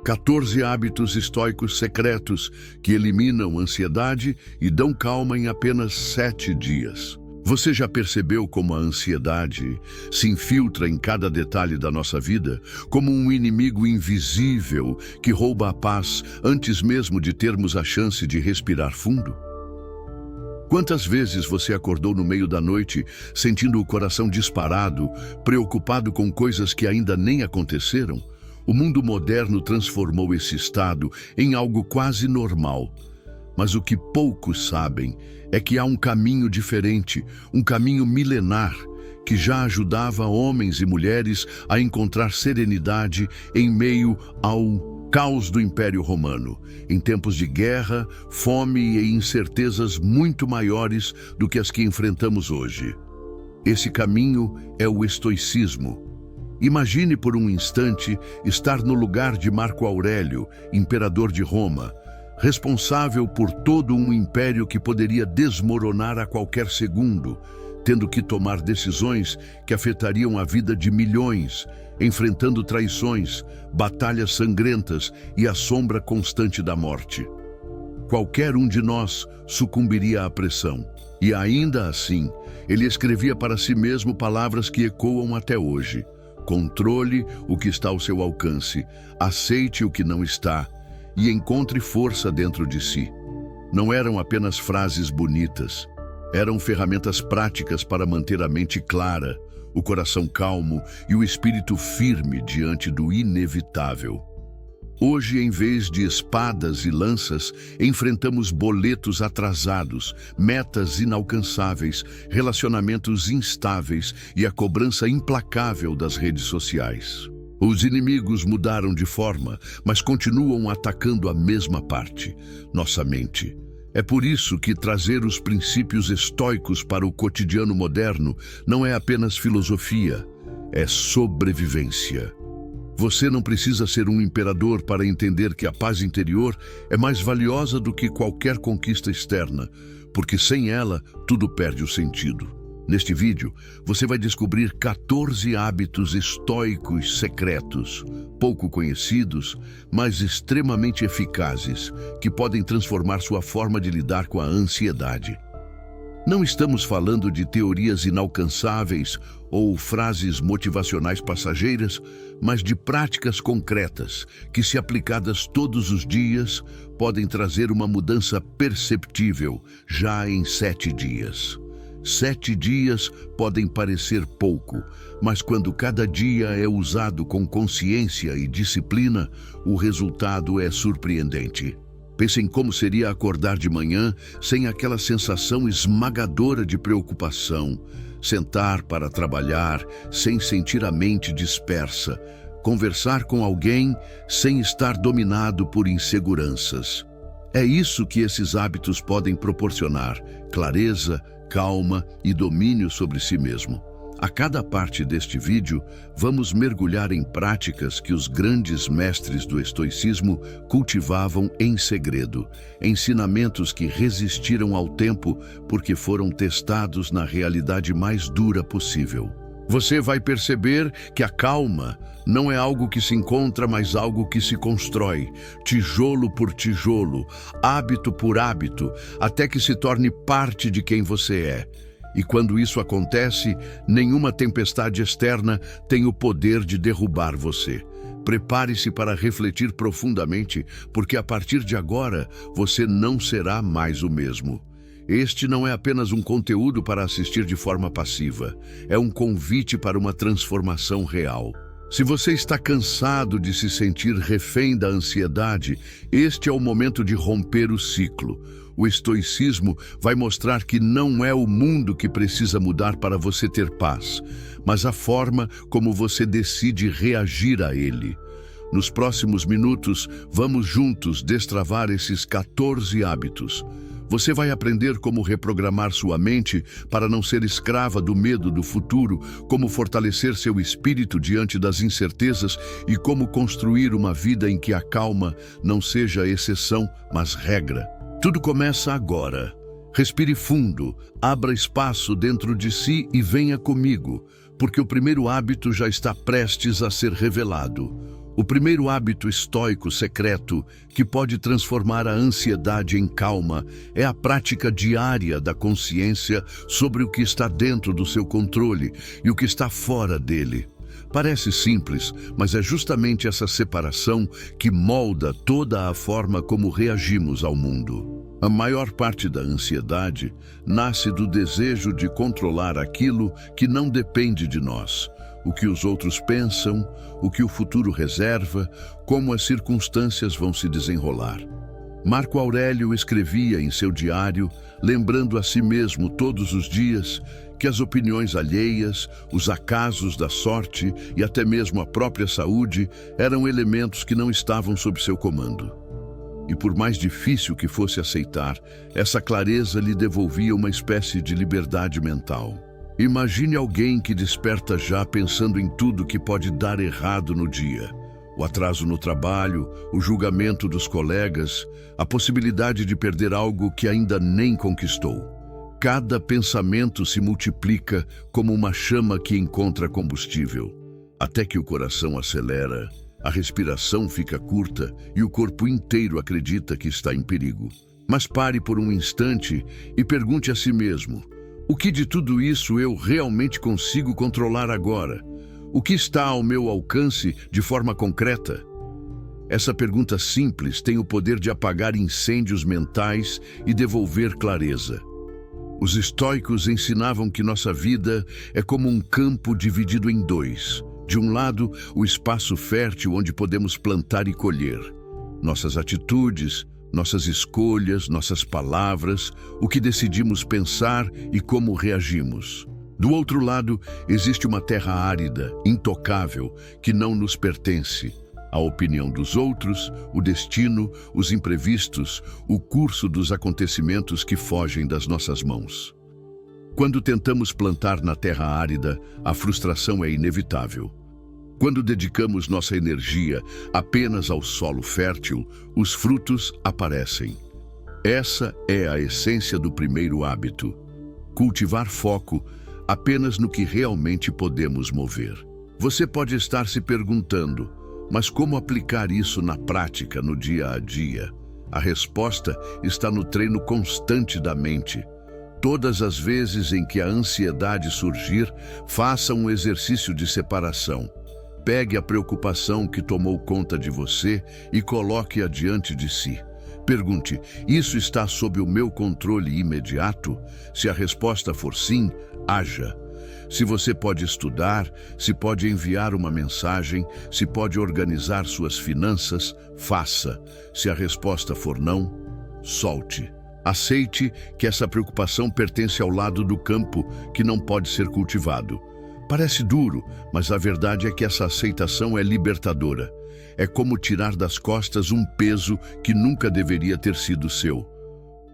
14 hábitos estoicos secretos que eliminam ansiedade e dão calma em apenas 7 dias. Você já percebeu como a ansiedade se infiltra em cada detalhe da nossa vida, como um inimigo invisível que rouba a paz antes mesmo de termos a chance de respirar fundo? Quantas vezes você acordou no meio da noite sentindo o coração disparado, preocupado com coisas que ainda nem aconteceram? O mundo moderno transformou esse estado em algo quase normal. Mas o que poucos sabem é que há um caminho diferente, um caminho milenar, que já ajudava homens e mulheres a encontrar serenidade em meio ao caos do Império Romano, em tempos de guerra, fome e incertezas muito maiores do que as que enfrentamos hoje. Esse caminho é o estoicismo. Imagine por um instante estar no lugar de Marco Aurélio, imperador de Roma, responsável por todo um império que poderia desmoronar a qualquer segundo, tendo que tomar decisões que afetariam a vida de milhões, enfrentando traições, batalhas sangrentas e a sombra constante da morte. Qualquer um de nós sucumbiria à pressão. E ainda assim, ele escrevia para si mesmo palavras que ecoam até hoje. Controle o que está ao seu alcance, aceite o que não está e encontre força dentro de si. Não eram apenas frases bonitas, eram ferramentas práticas para manter a mente clara, o coração calmo e o espírito firme diante do inevitável. Hoje, em vez de espadas e lanças, enfrentamos boletos atrasados, metas inalcançáveis, relacionamentos instáveis e a cobrança implacável das redes sociais. Os inimigos mudaram de forma, mas continuam atacando a mesma parte, nossa mente. É por isso que trazer os princípios estoicos para o cotidiano moderno não é apenas filosofia, é sobrevivência. Você não precisa ser um imperador para entender que a paz interior é mais valiosa do que qualquer conquista externa, porque sem ela, tudo perde o sentido. Neste vídeo, você vai descobrir 14 hábitos estoicos secretos, pouco conhecidos, mas extremamente eficazes, que podem transformar sua forma de lidar com a ansiedade. Não estamos falando de teorias inalcançáveis ou frases motivacionais passageiras, mas de práticas concretas que, se aplicadas todos os dias, podem trazer uma mudança perceptível já em 7 dias. 7 dias podem parecer pouco, mas quando cada dia é usado com consciência e disciplina, o resultado é surpreendente. Pense em como seria acordar de manhã sem aquela sensação esmagadora de preocupação, sentar para trabalhar sem sentir a mente dispersa, conversar com alguém sem estar dominado por inseguranças. É isso que esses hábitos podem proporcionar: clareza, calma e domínio sobre si mesmo. A cada parte deste vídeo, vamos mergulhar em práticas que os grandes mestres do estoicismo cultivavam em segredo, ensinamentos que resistiram ao tempo porque foram testados na realidade mais dura possível. Você vai perceber que a calma não é algo que se encontra, mas algo que se constrói, tijolo por tijolo, hábito por hábito, até que se torne parte de quem você é. E quando isso acontece, nenhuma tempestade externa tem o poder de derrubar você. Prepare-se para refletir profundamente, porque a partir de agora, você não será mais o mesmo. Este não é apenas um conteúdo para assistir de forma passiva, é um convite para uma transformação real. Se você está cansado de se sentir refém da ansiedade, este é o momento de romper o ciclo. O estoicismo vai mostrar que não é o mundo que precisa mudar para você ter paz, mas a forma como você decide reagir a ele. Nos próximos minutos, vamos juntos destravar esses 14 hábitos. Você vai aprender como reprogramar sua mente para não ser escrava do medo do futuro, como fortalecer seu espírito diante das incertezas e como construir uma vida em que a calma não seja exceção, mas regra. Tudo começa agora. Respire fundo, abra espaço dentro de si e venha comigo, porque o primeiro hábito já está prestes a ser revelado. O primeiro hábito estoico secreto que pode transformar a ansiedade em calma é a prática diária da consciência sobre o que está dentro do seu controle e o que está fora dele. Parece simples, mas é justamente essa separação que molda toda a forma como reagimos ao mundo. A maior parte da ansiedade nasce do desejo de controlar aquilo que não depende de nós. O que os outros pensam, o que o futuro reserva, como as circunstâncias vão se desenrolar. Marco Aurélio escrevia em seu diário, lembrando a si mesmo todos os dias, que as opiniões alheias, os acasos da sorte e até mesmo a própria saúde eram elementos que não estavam sob seu comando. E por mais difícil que fosse aceitar, essa clareza lhe devolvia uma espécie de liberdade mental. Imagine alguém que desperta já pensando em tudo que pode dar errado no dia. O atraso no trabalho, o julgamento dos colegas, a possibilidade de perder algo que ainda nem conquistou. Cada pensamento se multiplica como uma chama que encontra combustível, até que o coração acelera, a respiração fica curta e o corpo inteiro acredita que está em perigo. Mas pare por um instante e pergunte a si mesmo: o que de tudo isso eu realmente consigo controlar agora? O que está ao meu alcance de forma concreta? Essa pergunta simples tem o poder de apagar incêndios mentais e devolver clareza. Os estoicos ensinavam que nossa vida é como um campo dividido em dois. De um lado, o espaço fértil onde podemos plantar e colher. Nossas atitudes, nossas escolhas, nossas palavras, o que decidimos pensar e como reagimos. Do outro lado, existe uma terra árida, intocável, que não nos pertence. A opinião dos outros, o destino, os imprevistos, o curso dos acontecimentos que fogem das nossas mãos. Quando tentamos plantar na terra árida, a frustração é inevitável. Quando dedicamos nossa energia apenas ao solo fértil, os frutos aparecem. Essa é a essência do primeiro hábito: cultivar foco apenas no que realmente podemos mover. Você pode estar se perguntando: mas como aplicar isso na prática, no dia a dia? A resposta está no treino constante da mente. Todas as vezes em que a ansiedade surgir, faça um exercício de separação. Pegue a preocupação que tomou conta de você e coloque-a diante de si. Pergunte: isso está sob o meu controle imediato? Se a resposta for sim, haja. Se você pode estudar, se pode enviar uma mensagem, se pode organizar suas finanças, faça. Se a resposta for não, solte. Aceite que essa preocupação pertence ao lado do campo que não pode ser cultivado. Parece duro, mas a verdade é que essa aceitação é libertadora. É como tirar das costas um peso que nunca deveria ter sido seu.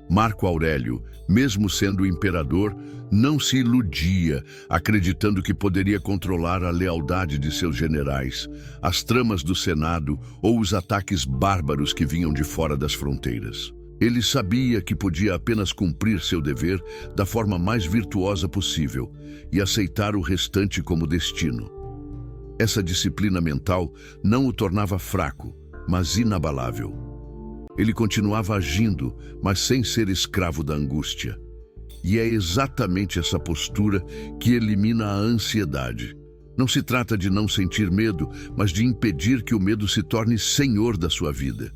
Marco Aurélio, mesmo sendo imperador, não se iludia, acreditando que poderia controlar a lealdade de seus generais, as tramas do Senado ou os ataques bárbaros que vinham de fora das fronteiras. Ele sabia que podia apenas cumprir seu dever da forma mais virtuosa possível e aceitar o restante como destino. Essa disciplina mental não o tornava fraco, mas inabalável. Ele continuava agindo, mas sem ser escravo da angústia. E é exatamente essa postura que elimina a ansiedade. Não se trata de não sentir medo, mas de impedir que o medo se torne senhor da sua vida.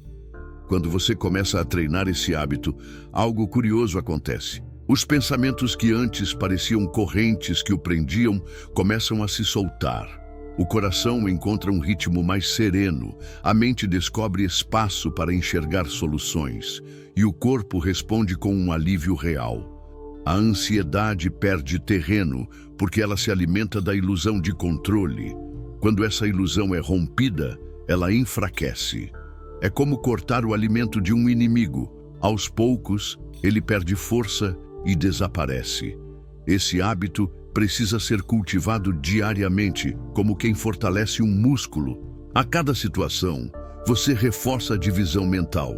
Quando você começa a treinar esse hábito, algo curioso acontece. Os pensamentos que antes pareciam correntes que o prendiam começam a se soltar. O coração encontra um ritmo mais sereno, a mente descobre espaço para enxergar soluções, e o corpo responde com um alívio real. A ansiedade perde terreno porque ela se alimenta da ilusão de controle. Quando essa ilusão é rompida, ela enfraquece. É como cortar o alimento de um inimigo. Aos poucos, ele perde força e desaparece. Esse hábito precisa ser cultivado diariamente, como quem fortalece um músculo. A cada situação, você reforça a divisão mental.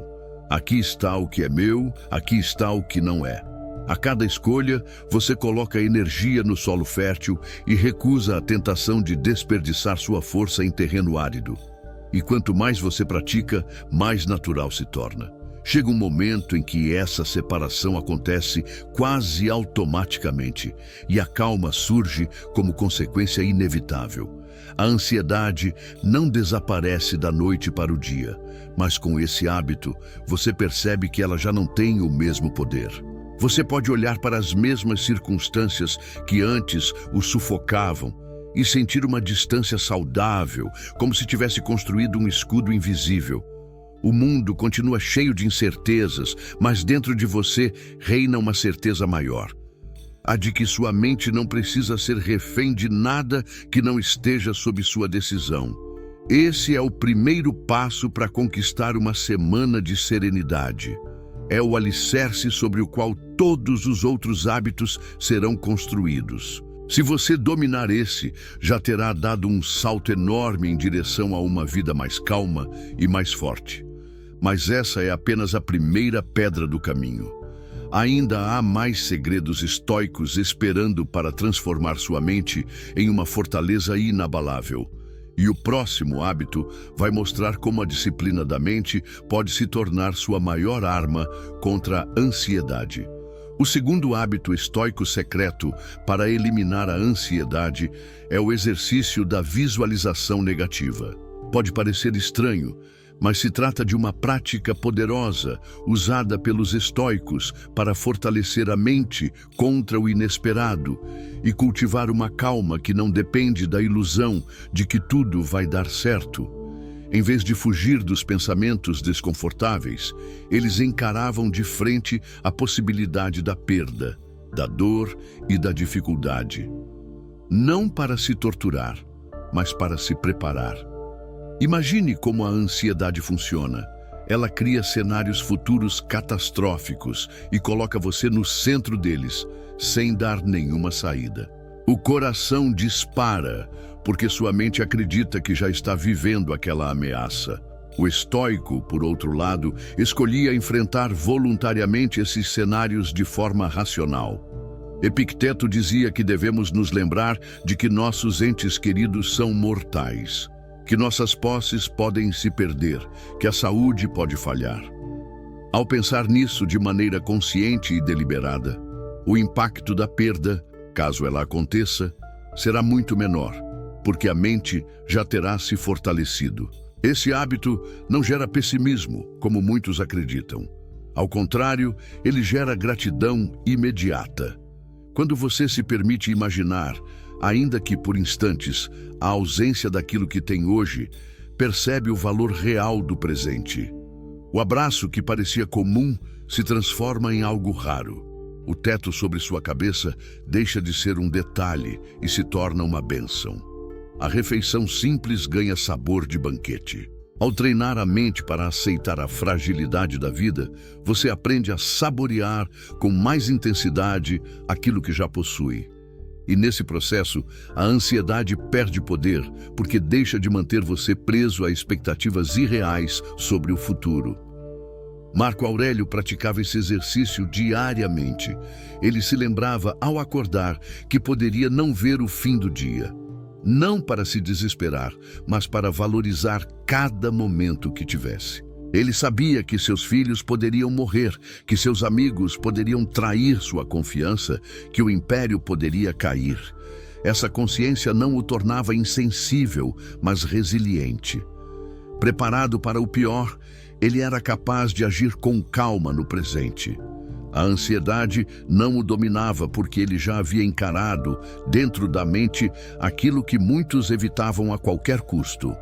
Aqui está o que é meu, aqui está o que não é. A cada escolha, você coloca energia no solo fértil e recusa a tentação de desperdiçar sua força em terreno árido. E quanto mais você pratica, mais natural se torna. Chega um momento em que essa separação acontece quase automaticamente e a calma surge como consequência inevitável. A ansiedade não desaparece da noite para o dia, mas com esse hábito, você percebe que ela já não tem o mesmo poder. Você pode olhar para as mesmas circunstâncias que antes o sufocavam e sentir uma distância saudável, como se tivesse construído um escudo invisível. O mundo continua cheio de incertezas, mas dentro de você reina uma certeza maior. A de que sua mente não precisa ser refém de nada que não esteja sob sua decisão. Esse é o primeiro passo para conquistar uma semana de serenidade. É o alicerce sobre o qual todos os outros hábitos serão construídos. Se você dominar esse, já terá dado um salto enorme em direção a uma vida mais calma e mais forte. Mas essa é apenas a primeira pedra do caminho. Ainda há mais segredos estoicos esperando para transformar sua mente em uma fortaleza inabalável. E o próximo hábito vai mostrar como a disciplina da mente pode se tornar sua maior arma contra a ansiedade. O segundo hábito estoico secreto para eliminar a ansiedade é o exercício da visualização negativa. Pode parecer estranho, mas se trata de uma prática poderosa usada pelos estoicos para fortalecer a mente contra o inesperado e cultivar uma calma que não depende da ilusão de que tudo vai dar certo. Em vez de fugir dos pensamentos desconfortáveis, eles encaravam de frente a possibilidade da perda, da dor e da dificuldade. Não para se torturar, mas para se preparar. Imagine como a ansiedade funciona. Ela cria cenários futuros catastróficos e coloca você no centro deles, sem dar nenhuma saída. O coração dispara, porque sua mente acredita que já está vivendo aquela ameaça. O estoico, por outro lado, escolhia enfrentar voluntariamente esses cenários de forma racional. Epicteto dizia que devemos nos lembrar de que nossos entes queridos são mortais, que nossas posses podem se perder, que a saúde pode falhar. Ao pensar nisso de maneira consciente e deliberada, o impacto da perda, caso ela aconteça, será muito menor, porque a mente já terá se fortalecido. Esse hábito não gera pessimismo, como muitos acreditam. Ao contrário, ele gera gratidão imediata. Quando você se permite imaginar, ainda que por instantes, a ausência daquilo que tem hoje, percebe o valor real do presente. O abraço que parecia comum se transforma em algo raro. O teto sobre sua cabeça deixa de ser um detalhe e se torna uma bênção. A refeição simples ganha sabor de banquete. Ao treinar a mente para aceitar a fragilidade da vida, você aprende a saborear com mais intensidade aquilo que já possui. E nesse processo, a ansiedade perde poder porque deixa de manter você preso a expectativas irreais sobre o futuro. Marco Aurélio praticava esse exercício diariamente. Ele se lembrava, ao acordar, que poderia não ver o fim do dia. Não para se desesperar, mas para valorizar cada momento que tivesse. Ele sabia que seus filhos poderiam morrer, que seus amigos poderiam trair sua confiança, que o império poderia cair. Essa consciência não o tornava insensível, mas resiliente. Preparado para o pior, ele era capaz de agir com calma no presente. A ansiedade não o dominava porque ele já havia encarado, dentro da mente, aquilo que muitos evitavam a qualquer custo.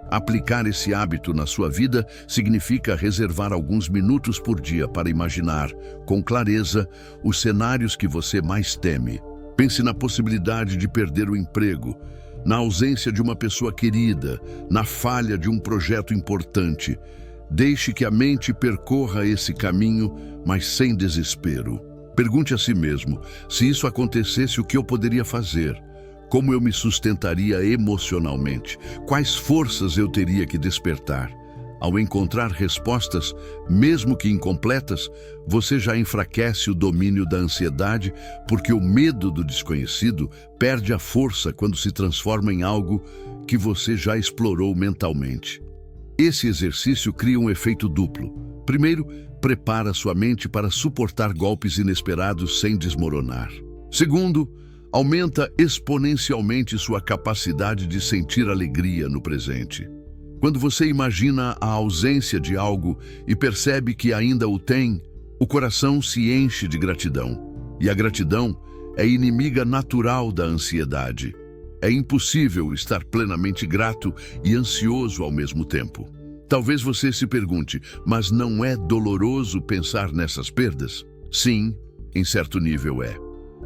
Aplicar esse hábito na sua vida significa reservar alguns minutos por dia para imaginar, com clareza, os cenários que você mais teme. Pense na possibilidade de perder o emprego, na ausência de uma pessoa querida, na falha de um projeto importante. Deixe que a mente percorra esse caminho, mas sem desespero. Pergunte a si mesmo, se isso acontecesse, o que eu poderia fazer? Como eu me sustentaria emocionalmente? Quais forças eu teria que despertar? Ao encontrar respostas, mesmo que incompletas, você já enfraquece o domínio da ansiedade, porque o medo do desconhecido perde a força quando se transforma em algo que você já explorou mentalmente. Esse exercício cria um efeito duplo. Primeiro, prepara sua mente para suportar golpes inesperados sem desmoronar. Segundo, aumenta exponencialmente sua capacidade de sentir alegria no presente. Quando você imagina a ausência de algo e percebe que ainda o tem, o coração se enche de gratidão. E a gratidão é inimiga natural da ansiedade. É impossível estar plenamente grato e ansioso ao mesmo tempo. Talvez você se pergunte, mas não é doloroso pensar nessas perdas? Sim, em certo nível é.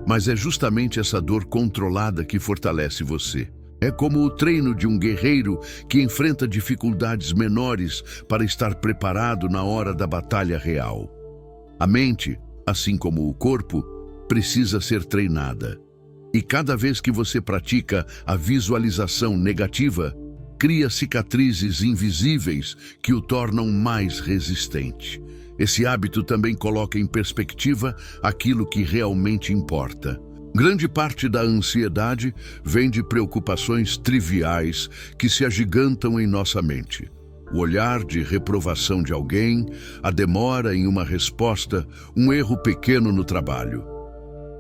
Mas é justamente essa dor controlada que fortalece você. É como o treino de um guerreiro que enfrenta dificuldades menores para estar preparado na hora da batalha real. A mente, assim como o corpo, precisa ser treinada. E cada vez que você pratica a visualização negativa, cria cicatrizes invisíveis que o tornam mais resistente. Esse hábito também coloca em perspectiva aquilo que realmente importa. Grande parte da ansiedade vem de preocupações triviais que se agigantam em nossa mente. O olhar de reprovação de alguém, a demora em uma resposta, um erro pequeno no trabalho.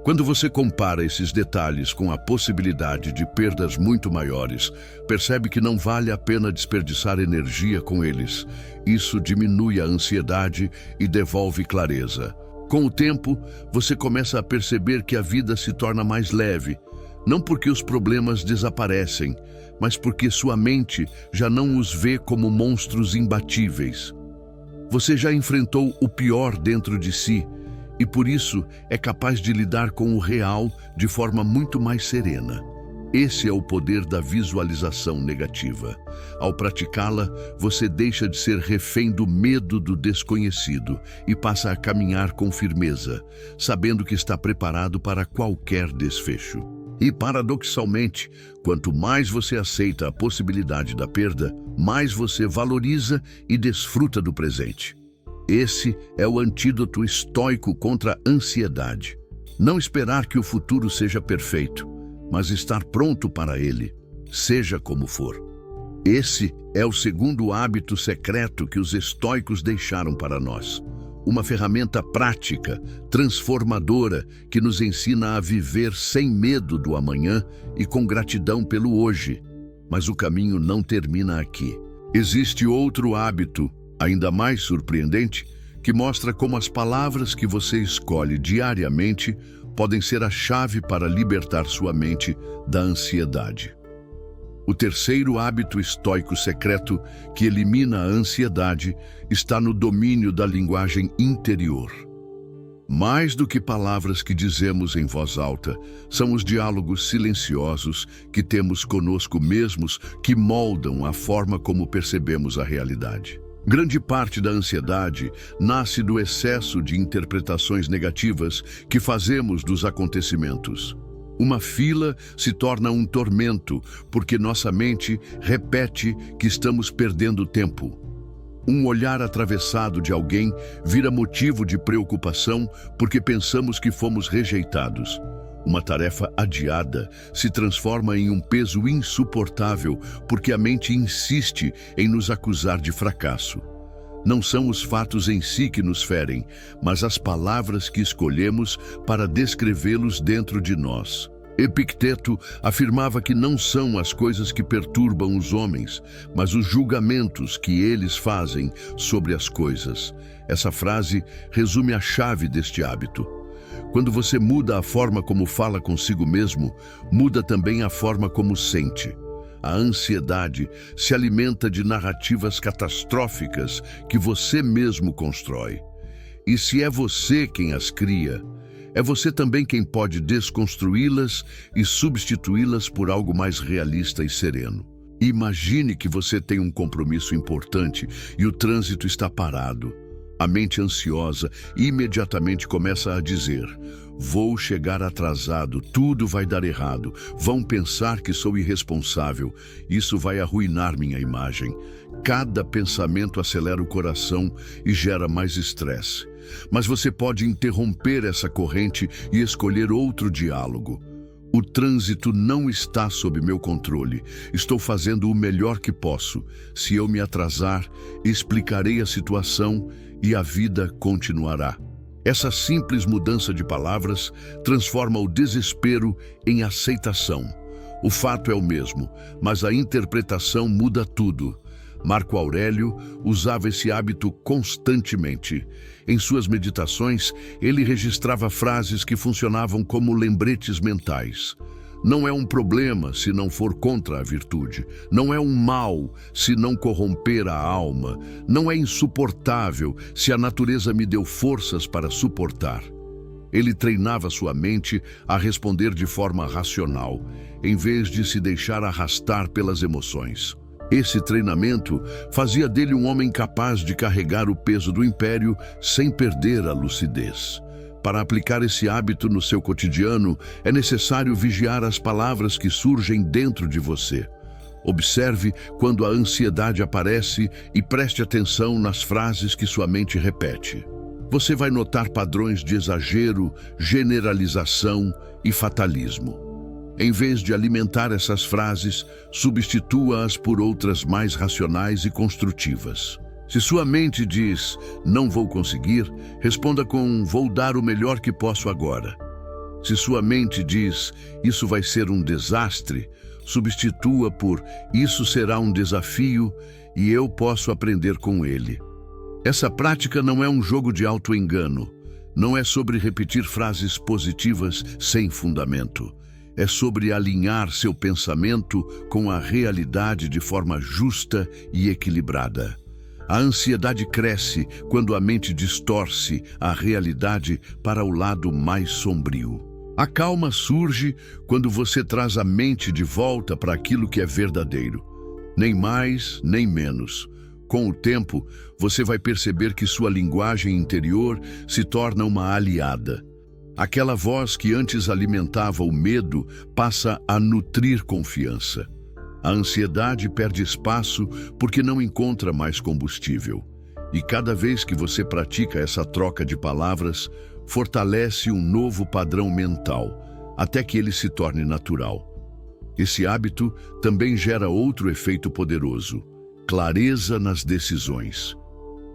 Quando você compara esses detalhes com a possibilidade de perdas muito maiores, percebe que não vale a pena desperdiçar energia com eles. Isso diminui a ansiedade e devolve clareza. Com o tempo, você começa a perceber que a vida se torna mais leve, não porque os problemas desaparecem, mas porque sua mente já não os vê como monstros imbatíveis. Você já enfrentou o pior dentro de si, e por isso é capaz de lidar com o real de forma muito mais serena. Esse é o poder da visualização negativa. Ao praticá-la, você deixa de ser refém do medo do desconhecido e passa a caminhar com firmeza, sabendo que está preparado para qualquer desfecho. E, paradoxalmente, quanto mais você aceita a possibilidade da perda, mais você valoriza e desfruta do presente. Esse é o antídoto estoico contra a ansiedade. Não esperar que o futuro seja perfeito, mas estar pronto para ele, seja como for. Esse é o segundo hábito secreto que os estoicos deixaram para nós. Uma ferramenta prática, transformadora, que nos ensina a viver sem medo do amanhã e com gratidão pelo hoje. Mas o caminho não termina aqui. Existe outro hábito, ainda mais surpreendente, que mostra como as palavras que você escolhe diariamente podem ser a chave para libertar sua mente da ansiedade. O terceiro hábito estoico secreto que elimina a ansiedade está no domínio da linguagem interior. Mais do que palavras que dizemos em voz alta, são os diálogos silenciosos que temos conosco mesmos que moldam a forma como percebemos a realidade. Grande parte da ansiedade nasce do excesso de interpretações negativas que fazemos dos acontecimentos. Uma fila se torna um tormento porque nossa mente repete que estamos perdendo tempo. Um olhar atravessado de alguém vira motivo de preocupação porque pensamos que fomos rejeitados. Uma tarefa adiada se transforma em um peso insuportável porque a mente insiste em nos acusar de fracasso. Não são os fatos em si que nos ferem, mas as palavras que escolhemos para descrevê-los dentro de nós. Epicteto afirmava que não são as coisas que perturbam os homens, mas os julgamentos que eles fazem sobre as coisas. Essa frase resume a chave deste hábito. Quando você muda a forma como fala consigo mesmo, muda também a forma como sente. A ansiedade se alimenta de narrativas catastróficas que você mesmo constrói. E se é você quem as cria, é você também quem pode desconstruí-las e substituí-las por algo mais realista e sereno. Imagine que você tem um compromisso importante e o trânsito está parado. A mente ansiosa imediatamente começa a dizer: Vou chegar atrasado, tudo vai dar errado, vão pensar que sou irresponsável, isso vai arruinar minha imagem. Cada pensamento acelera o coração e gera mais estresse. Mas você pode interromper essa corrente e escolher outro diálogo. O trânsito não está sob meu controle. Estou fazendo o melhor que posso. Se eu me atrasar, explicarei a situação e a vida continuará. Essa simples mudança de palavras transforma o desespero em aceitação. O fato é o mesmo, mas a interpretação muda tudo. Marco Aurélio usava esse hábito constantemente. Em suas meditações, ele registrava frases que funcionavam como lembretes mentais. Não é um problema se não for contra a virtude. Não é um mal se não corromper a alma. Não é insuportável se a natureza me deu forças para suportar. Ele treinava sua mente a responder de forma racional, em vez de se deixar arrastar pelas emoções. Esse treinamento fazia dele um homem capaz de carregar o peso do império sem perder a lucidez. Para aplicar esse hábito no seu cotidiano, é necessário vigiar as palavras que surgem dentro de você. Observe quando a ansiedade aparece e preste atenção nas frases que sua mente repete. Você vai notar padrões de exagero, generalização e fatalismo. Em vez de alimentar essas frases, substitua-as por outras mais racionais e construtivas. Se sua mente diz, não vou conseguir, responda com, vou dar o melhor que posso agora. Se sua mente diz, isso vai ser um desastre, substitua por, isso será um desafio e eu posso aprender com ele. Essa prática não é um jogo de auto-engano. Não é sobre repetir frases positivas sem fundamento. É sobre alinhar seu pensamento com a realidade de forma justa e equilibrada. A ansiedade cresce quando a mente distorce a realidade para o lado mais sombrio. A calma surge quando você traz a mente de volta para aquilo que é verdadeiro. Nem mais, nem menos. Com o tempo, você vai perceber que sua linguagem interior se torna uma aliada. Aquela voz que antes alimentava o medo passa a nutrir confiança. A ansiedade perde espaço porque não encontra mais combustível. E cada vez que você pratica essa troca de palavras, fortalece um novo padrão mental, até que ele se torne natural. Esse hábito também gera outro efeito poderoso: clareza nas decisões.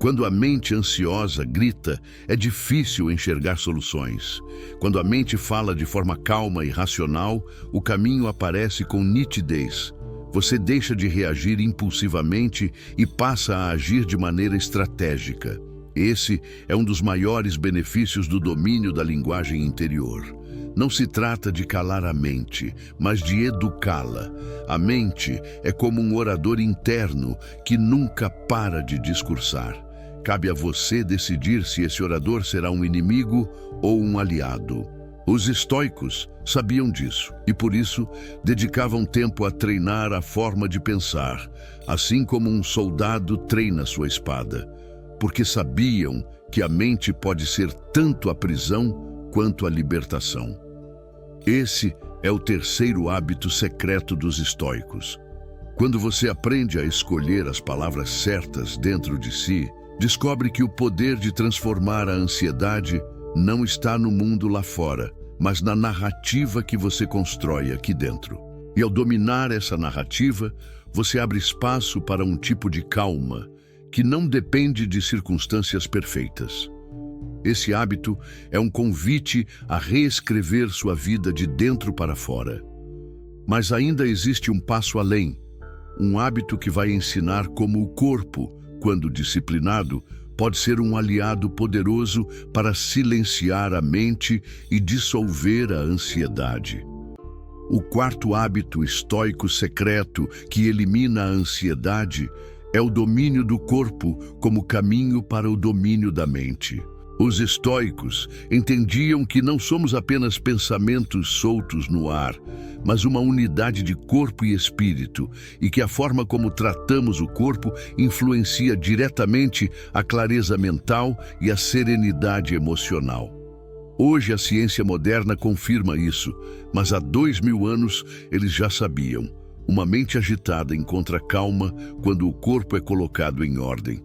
Quando a mente ansiosa grita, é difícil enxergar soluções. Quando a mente fala de forma calma e racional, o caminho aparece com nitidez. Você deixa de reagir impulsivamente e passa a agir de maneira estratégica. Esse é um dos maiores benefícios do domínio da linguagem interior. Não se trata de calar a mente, mas de educá-la. A mente é como um orador interno que nunca para de discursar. Cabe a você decidir se esse orador será um inimigo ou um aliado. Os estoicos sabiam disso e, por isso, dedicavam tempo a treinar a forma de pensar, assim como um soldado treina sua espada, porque sabiam que a mente pode ser tanto a prisão quanto a libertação. Esse é o terceiro hábito secreto dos estoicos. Quando você aprende a escolher as palavras certas dentro de si, descobre que o poder de transformar a ansiedade não está no mundo lá fora, mas na narrativa que você constrói aqui dentro. E ao dominar essa narrativa, você abre espaço para um tipo de calma que não depende de circunstâncias perfeitas. Esse hábito é um convite a reescrever sua vida de dentro para fora. Mas ainda existe um passo além, um hábito que vai ensinar como o corpo, quando disciplinado, pode ser um aliado poderoso para silenciar a mente e dissolver a ansiedade. O quarto hábito estoico secreto que elimina a ansiedade é o domínio do corpo como caminho para o domínio da mente. Os estoicos entendiam que não somos apenas pensamentos soltos no ar, mas uma unidade de corpo e espírito, e que a forma como tratamos o corpo influencia diretamente a clareza mental e a serenidade emocional. Hoje a ciência moderna confirma isso, mas há 2000 anos eles já sabiam. Uma mente agitada encontra calma quando o corpo é colocado em ordem.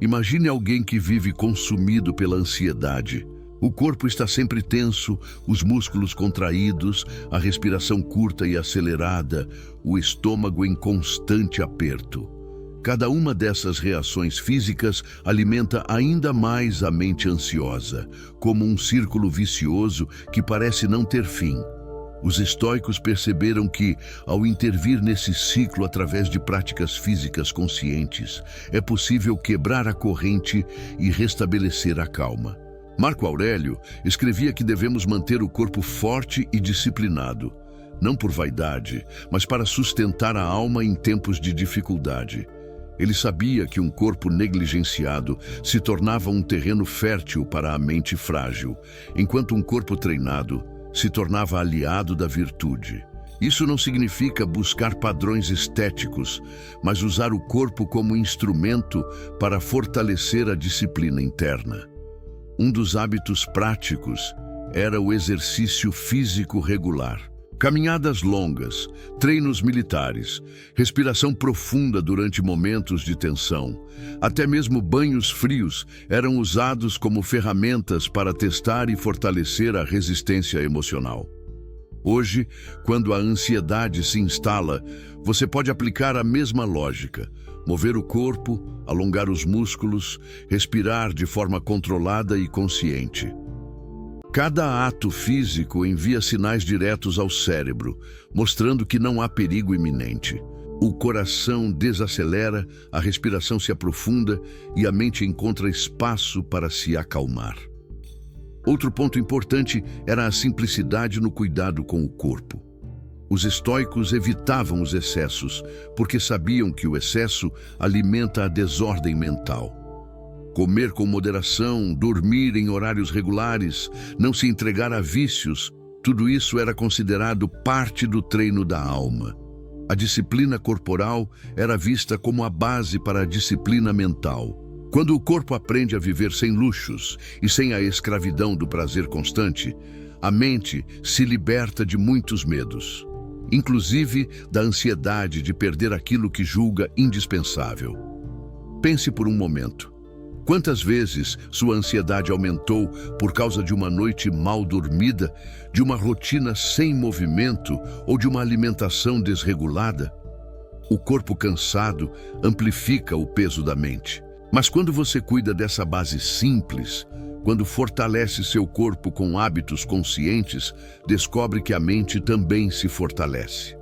Imagine alguém que vive consumido pela ansiedade. O corpo está sempre tenso, os músculos contraídos, a respiração curta e acelerada, o estômago em constante aperto. Cada uma dessas reações físicas alimenta ainda mais a mente ansiosa, como um círculo vicioso que parece não ter fim. Os estoicos perceberam que, ao intervir nesse ciclo através de práticas físicas conscientes, é possível quebrar a corrente e restabelecer a calma. Marco Aurélio escrevia que devemos manter o corpo forte e disciplinado, não por vaidade, mas para sustentar a alma em tempos de dificuldade. Ele sabia que um corpo negligenciado se tornava um terreno fértil para a mente frágil, enquanto um corpo treinado se tornava aliado da virtude. Isso não significa buscar padrões estéticos, mas usar o corpo como instrumento para fortalecer a disciplina interna. Um dos hábitos práticos era o exercício físico regular. Caminhadas longas, treinos militares, respiração profunda durante momentos de tensão, até mesmo banhos frios eram usados como ferramentas para testar e fortalecer a resistência emocional. Hoje, quando a ansiedade se instala, você pode aplicar a mesma lógica. Mover o corpo, alongar os músculos, respirar de forma controlada e consciente. Cada ato físico envia sinais diretos ao cérebro, mostrando que não há perigo iminente. O coração desacelera, a respiração se aprofunda e a mente encontra espaço para se acalmar. Outro ponto importante era a simplicidade no cuidado com o corpo. Os estoicos evitavam os excessos, porque sabiam que o excesso alimenta a desordem mental. Comer com moderação, dormir em horários regulares, não se entregar a vícios, tudo isso era considerado parte do treino da alma. A disciplina corporal era vista como a base para a disciplina mental. Quando o corpo aprende a viver sem luxos e sem a escravidão do prazer constante, a mente se liberta de muitos medos, inclusive da ansiedade de perder aquilo que julga indispensável. Pense por um momento. Quantas vezes sua ansiedade aumentou por causa de uma noite mal dormida, de uma rotina sem movimento ou de uma alimentação desregulada? O corpo cansado amplifica o peso da mente. Mas quando você cuida dessa base simples, quando fortalece seu corpo com hábitos conscientes, descobre que a mente também se fortalece.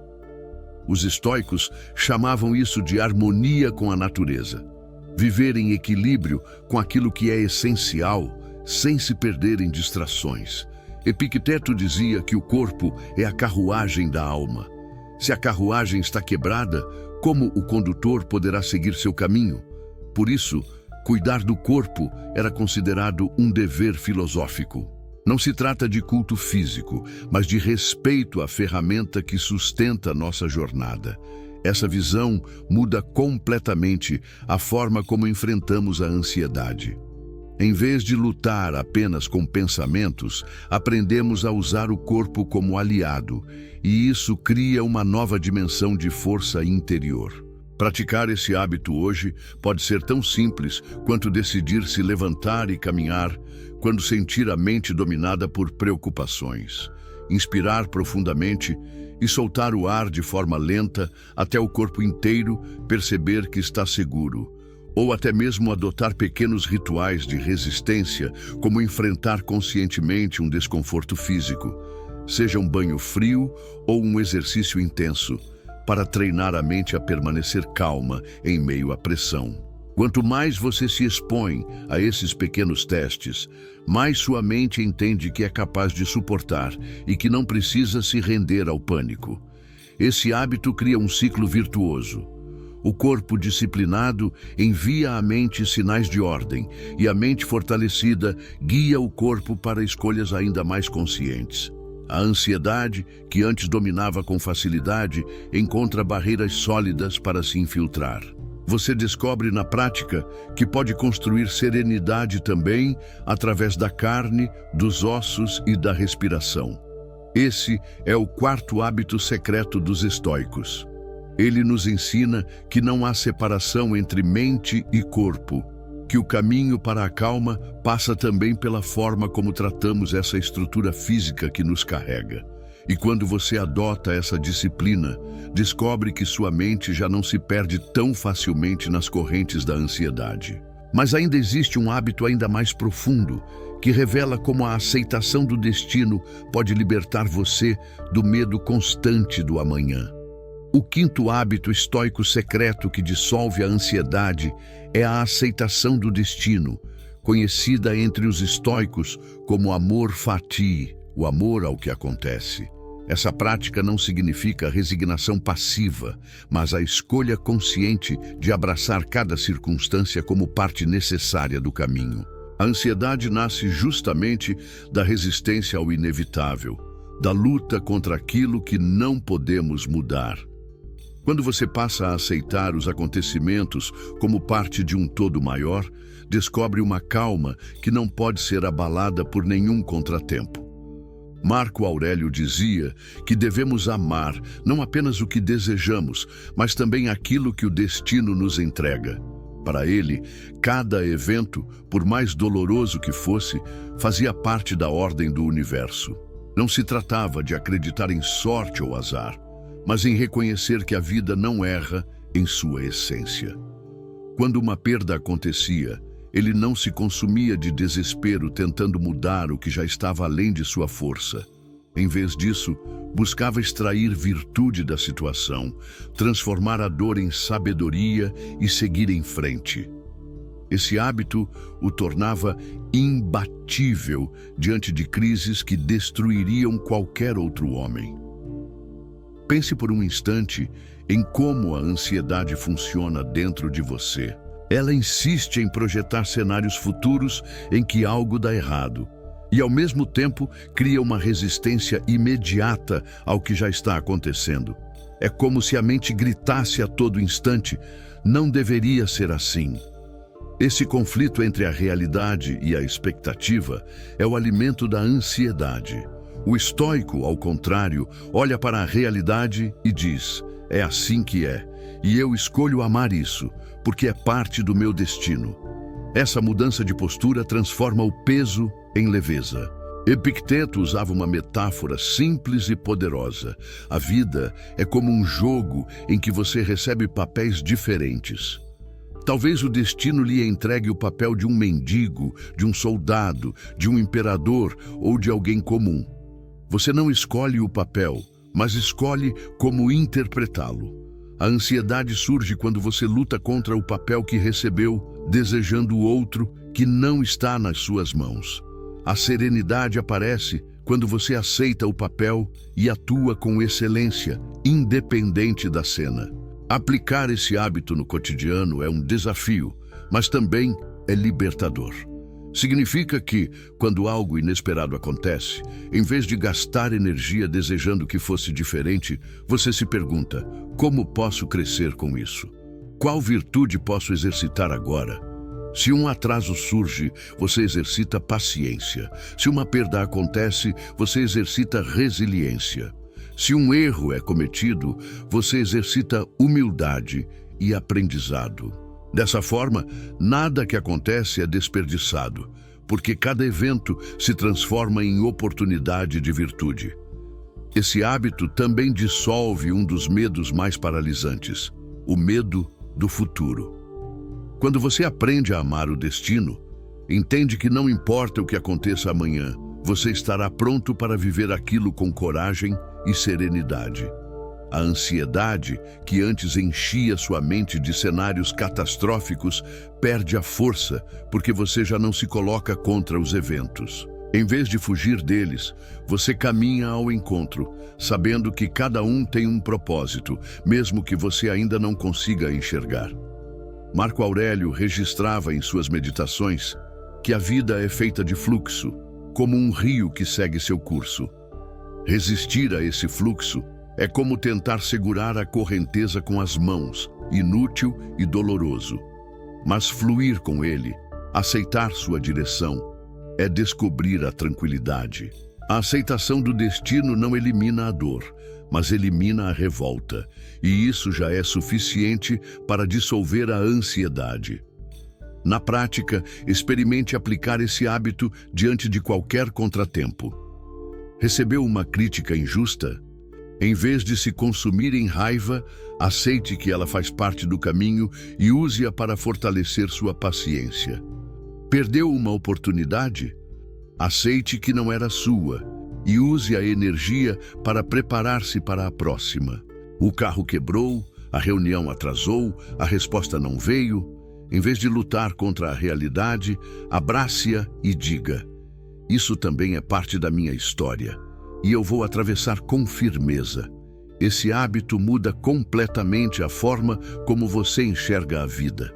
Os estoicos chamavam isso de harmonia com a natureza. Viver em equilíbrio com aquilo que é essencial, sem se perder em distrações. Epicteto dizia que o corpo é a carruagem da alma. Se a carruagem está quebrada, como o condutor poderá seguir seu caminho? Por isso, cuidar do corpo era considerado um dever filosófico. Não se trata de culto físico, mas de respeito à ferramenta que sustenta nossa jornada. Essa visão muda completamente a forma como enfrentamos a ansiedade. Em vez de lutar apenas com pensamentos, aprendemos a usar o corpo como aliado, e isso cria uma nova dimensão de força interior. Praticar esse hábito hoje pode ser tão simples quanto decidir se levantar e caminhar quando sentir a mente dominada por preocupações. Inspirar profundamente e soltar o ar de forma lenta até o corpo inteiro perceber que está seguro. Ou até mesmo adotar pequenos rituais de resistência, como enfrentar conscientemente um desconforto físico, seja um banho frio ou um exercício intenso, para treinar a mente a permanecer calma em meio à pressão. Quanto mais você se expõe a esses pequenos testes, mais sua mente entende que é capaz de suportar e que não precisa se render ao pânico. Esse hábito cria um ciclo virtuoso. O corpo disciplinado envia à mente sinais de ordem e a mente fortalecida guia o corpo para escolhas ainda mais conscientes. A ansiedade, que antes dominava com facilidade, encontra barreiras sólidas para se infiltrar. Você descobre na prática que pode construir serenidade também através da carne, dos ossos e da respiração. Esse é o quarto hábito secreto dos estoicos. Ele nos ensina que não há separação entre mente e corpo, que o caminho para a calma passa também pela forma como tratamos essa estrutura física que nos carrega. E quando você adota essa disciplina, descobre que sua mente já não se perde tão facilmente nas correntes da ansiedade. Mas ainda existe um hábito ainda mais profundo, que revela como a aceitação do destino pode libertar você do medo constante do amanhã. O quinto hábito estoico secreto que dissolve a ansiedade é a aceitação do destino, conhecida entre os estoicos como amor fati, o amor ao que acontece. Essa prática não significa resignação passiva, mas a escolha consciente de abraçar cada circunstância como parte necessária do caminho. A ansiedade nasce justamente da resistência ao inevitável, da luta contra aquilo que não podemos mudar. Quando você passa a aceitar os acontecimentos como parte de um todo maior, descobre uma calma que não pode ser abalada por nenhum contratempo. Marco Aurélio dizia que devemos amar não apenas o que desejamos, mas também aquilo que o destino nos entrega. Para ele, cada evento, por mais doloroso que fosse, fazia parte da ordem do universo. Não se tratava de acreditar em sorte ou azar, mas em reconhecer que a vida não erra em sua essência. Quando uma perda acontecia, ele não se consumia de desespero tentando mudar o que já estava além de sua força. Em vez disso, buscava extrair virtude da situação, transformar a dor em sabedoria e seguir em frente. Esse hábito o tornava imbatível diante de crises que destruiriam qualquer outro homem. Pense por um instante em como a ansiedade funciona dentro de você. Ela insiste em projetar cenários futuros em que algo dá errado e, ao mesmo tempo, cria uma resistência imediata ao que já está acontecendo. É como se a mente gritasse a todo instante: não deveria ser assim. Esse conflito entre a realidade e a expectativa é o alimento da ansiedade. O estoico, ao contrário, olha para a realidade e diz: é assim que é, e eu escolho amar isso, porque é parte do meu destino. Essa mudança de postura transforma o peso em leveza. Epicteto usava uma metáfora simples e poderosa. A vida é como um jogo em que você recebe papéis diferentes. Talvez o destino lhe entregue o papel de um mendigo, de um soldado, de um imperador ou de alguém comum. Você não escolhe o papel, mas escolhe como interpretá-lo. A ansiedade surge quando você luta contra o papel que recebeu, desejando outro que não está nas suas mãos. A serenidade aparece quando você aceita o papel e atua com excelência, independente da cena. Aplicar esse hábito no cotidiano é um desafio, mas também é libertador. Significa que, quando algo inesperado acontece, em vez de gastar energia desejando que fosse diferente, você se pergunta: como posso crescer com isso? Qual virtude posso exercitar agora? Se um atraso surge, você exercita paciência. Se uma perda acontece, você exercita resiliência. Se um erro é cometido, você exercita humildade e aprendizado. Dessa forma, nada que acontece é desperdiçado, porque cada evento se transforma em oportunidade de virtude. Esse hábito também dissolve um dos medos mais paralisantes, o medo do futuro. Quando você aprende a amar o destino, entende que não importa o que aconteça amanhã, você estará pronto para viver aquilo com coragem e serenidade. A ansiedade, que antes enchia sua mente de cenários catastróficos, perde a força porque você já não se coloca contra os eventos. Em vez de fugir deles, você caminha ao encontro, sabendo que cada um tem um propósito, mesmo que você ainda não consiga enxergar. Marco Aurélio registrava em suas meditações que a vida é feita de fluxo, como um rio que segue seu curso. Resistir a esse fluxo é como tentar segurar a correnteza com as mãos, inútil e doloroso. Mas fluir com ele, aceitar sua direção, é descobrir a tranquilidade. A aceitação do destino não elimina a dor, mas elimina a revolta, e isso já é suficiente para dissolver a ansiedade. Na prática, experimente aplicar esse hábito diante de qualquer contratempo. Recebeu uma crítica injusta? Em vez de se consumir em raiva, aceite que ela faz parte do caminho e use-a para fortalecer sua paciência. Perdeu uma oportunidade? Aceite que não era sua e use a energia para preparar-se para a próxima. O carro quebrou, a reunião atrasou, a resposta não veio. Em vez de lutar contra a realidade, abrace-a e diga: isso também é parte da minha história, e eu vou atravessar com firmeza. Esse hábito muda completamente a forma como você enxerga a vida.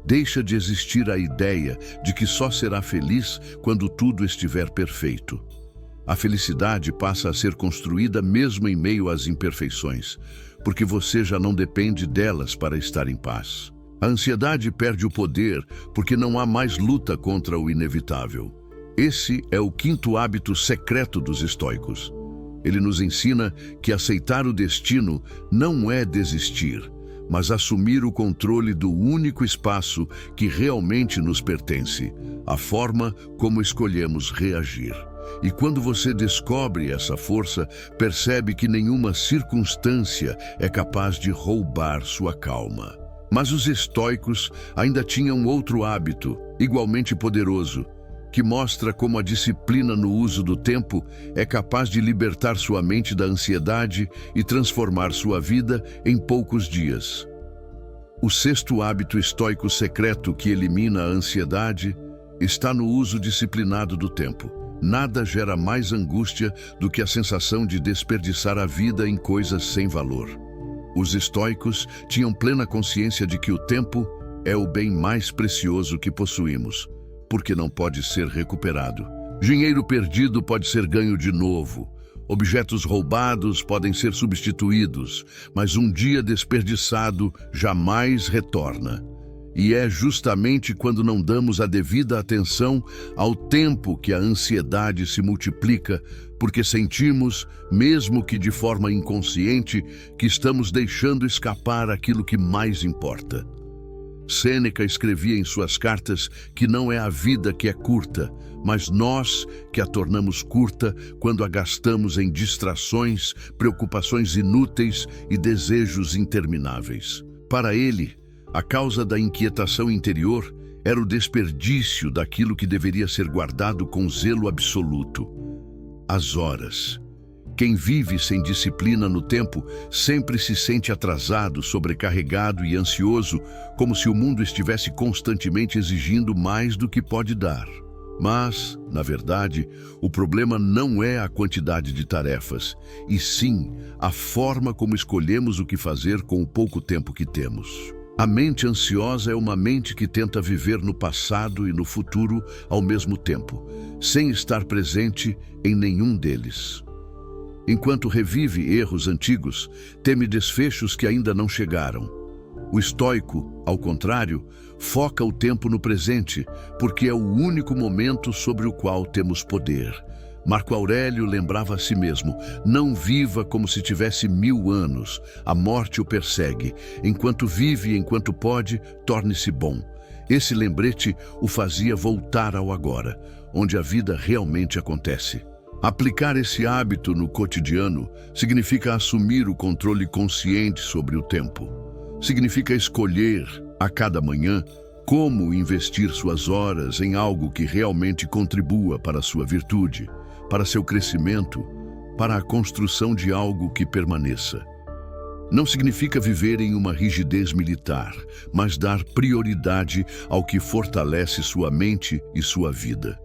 Deixa de existir a ideia de que só será feliz quando tudo estiver perfeito. A felicidade passa a ser construída mesmo em meio às imperfeições, porque você já não depende delas para estar em paz. A ansiedade perde o poder porque não há mais luta contra o inevitável. Esse é o quinto hábito secreto dos estoicos. Ele nos ensina que aceitar o destino não é desistir, mas assumir o controle do único espaço que realmente nos pertence, a forma como escolhemos reagir. E quando você descobre essa força, percebe que nenhuma circunstância é capaz de roubar sua calma. Mas os estoicos ainda tinham outro hábito, igualmente poderoso, que mostra como a disciplina no uso do tempo é capaz de libertar sua mente da ansiedade e transformar sua vida em poucos dias. O sexto hábito estoico secreto que elimina a ansiedade está no uso disciplinado do tempo. Nada gera mais angústia do que a sensação de desperdiçar a vida em coisas sem valor. Os estoicos tinham plena consciência de que o tempo é o bem mais precioso que possuímos, porque não pode ser recuperado. Dinheiro perdido pode ser ganho de novo. Objetos roubados podem ser substituídos, mas um dia desperdiçado jamais retorna. E é justamente quando não damos a devida atenção ao tempo que a ansiedade se multiplica, porque sentimos, mesmo que de forma inconsciente, que estamos deixando escapar aquilo que mais importa. Sêneca escrevia em suas cartas que não é a vida que é curta, mas nós que a tornamos curta quando a gastamos em distrações, preocupações inúteis e desejos intermináveis. Para ele, a causa da inquietação interior era o desperdício daquilo que deveria ser guardado com zelo absoluto: as horas. Quem vive sem disciplina no tempo sempre se sente atrasado, sobrecarregado e ansioso, como se o mundo estivesse constantemente exigindo mais do que pode dar. Mas, na verdade, o problema não é a quantidade de tarefas, e sim a forma como escolhemos o que fazer com o pouco tempo que temos. A mente ansiosa é uma mente que tenta viver no passado e no futuro ao mesmo tempo, sem estar presente em nenhum deles. Enquanto revive erros antigos, teme desfechos que ainda não chegaram. O estoico, ao contrário, foca o tempo no presente, porque é o único momento sobre o qual temos poder. Marco Aurélio lembrava a si mesmo: não viva como se tivesse 1000 anos, a morte o persegue. Enquanto vive, enquanto pode, torne-se bom. Esse lembrete o fazia voltar ao agora, onde a vida realmente acontece. Aplicar esse hábito no cotidiano significa assumir o controle consciente sobre o tempo. Significa escolher, a cada manhã, como investir suas horas em algo que realmente contribua para a sua virtude, para seu crescimento, para a construção de algo que permaneça. Não significa viver em uma rigidez militar, mas dar prioridade ao que fortalece sua mente e sua vida.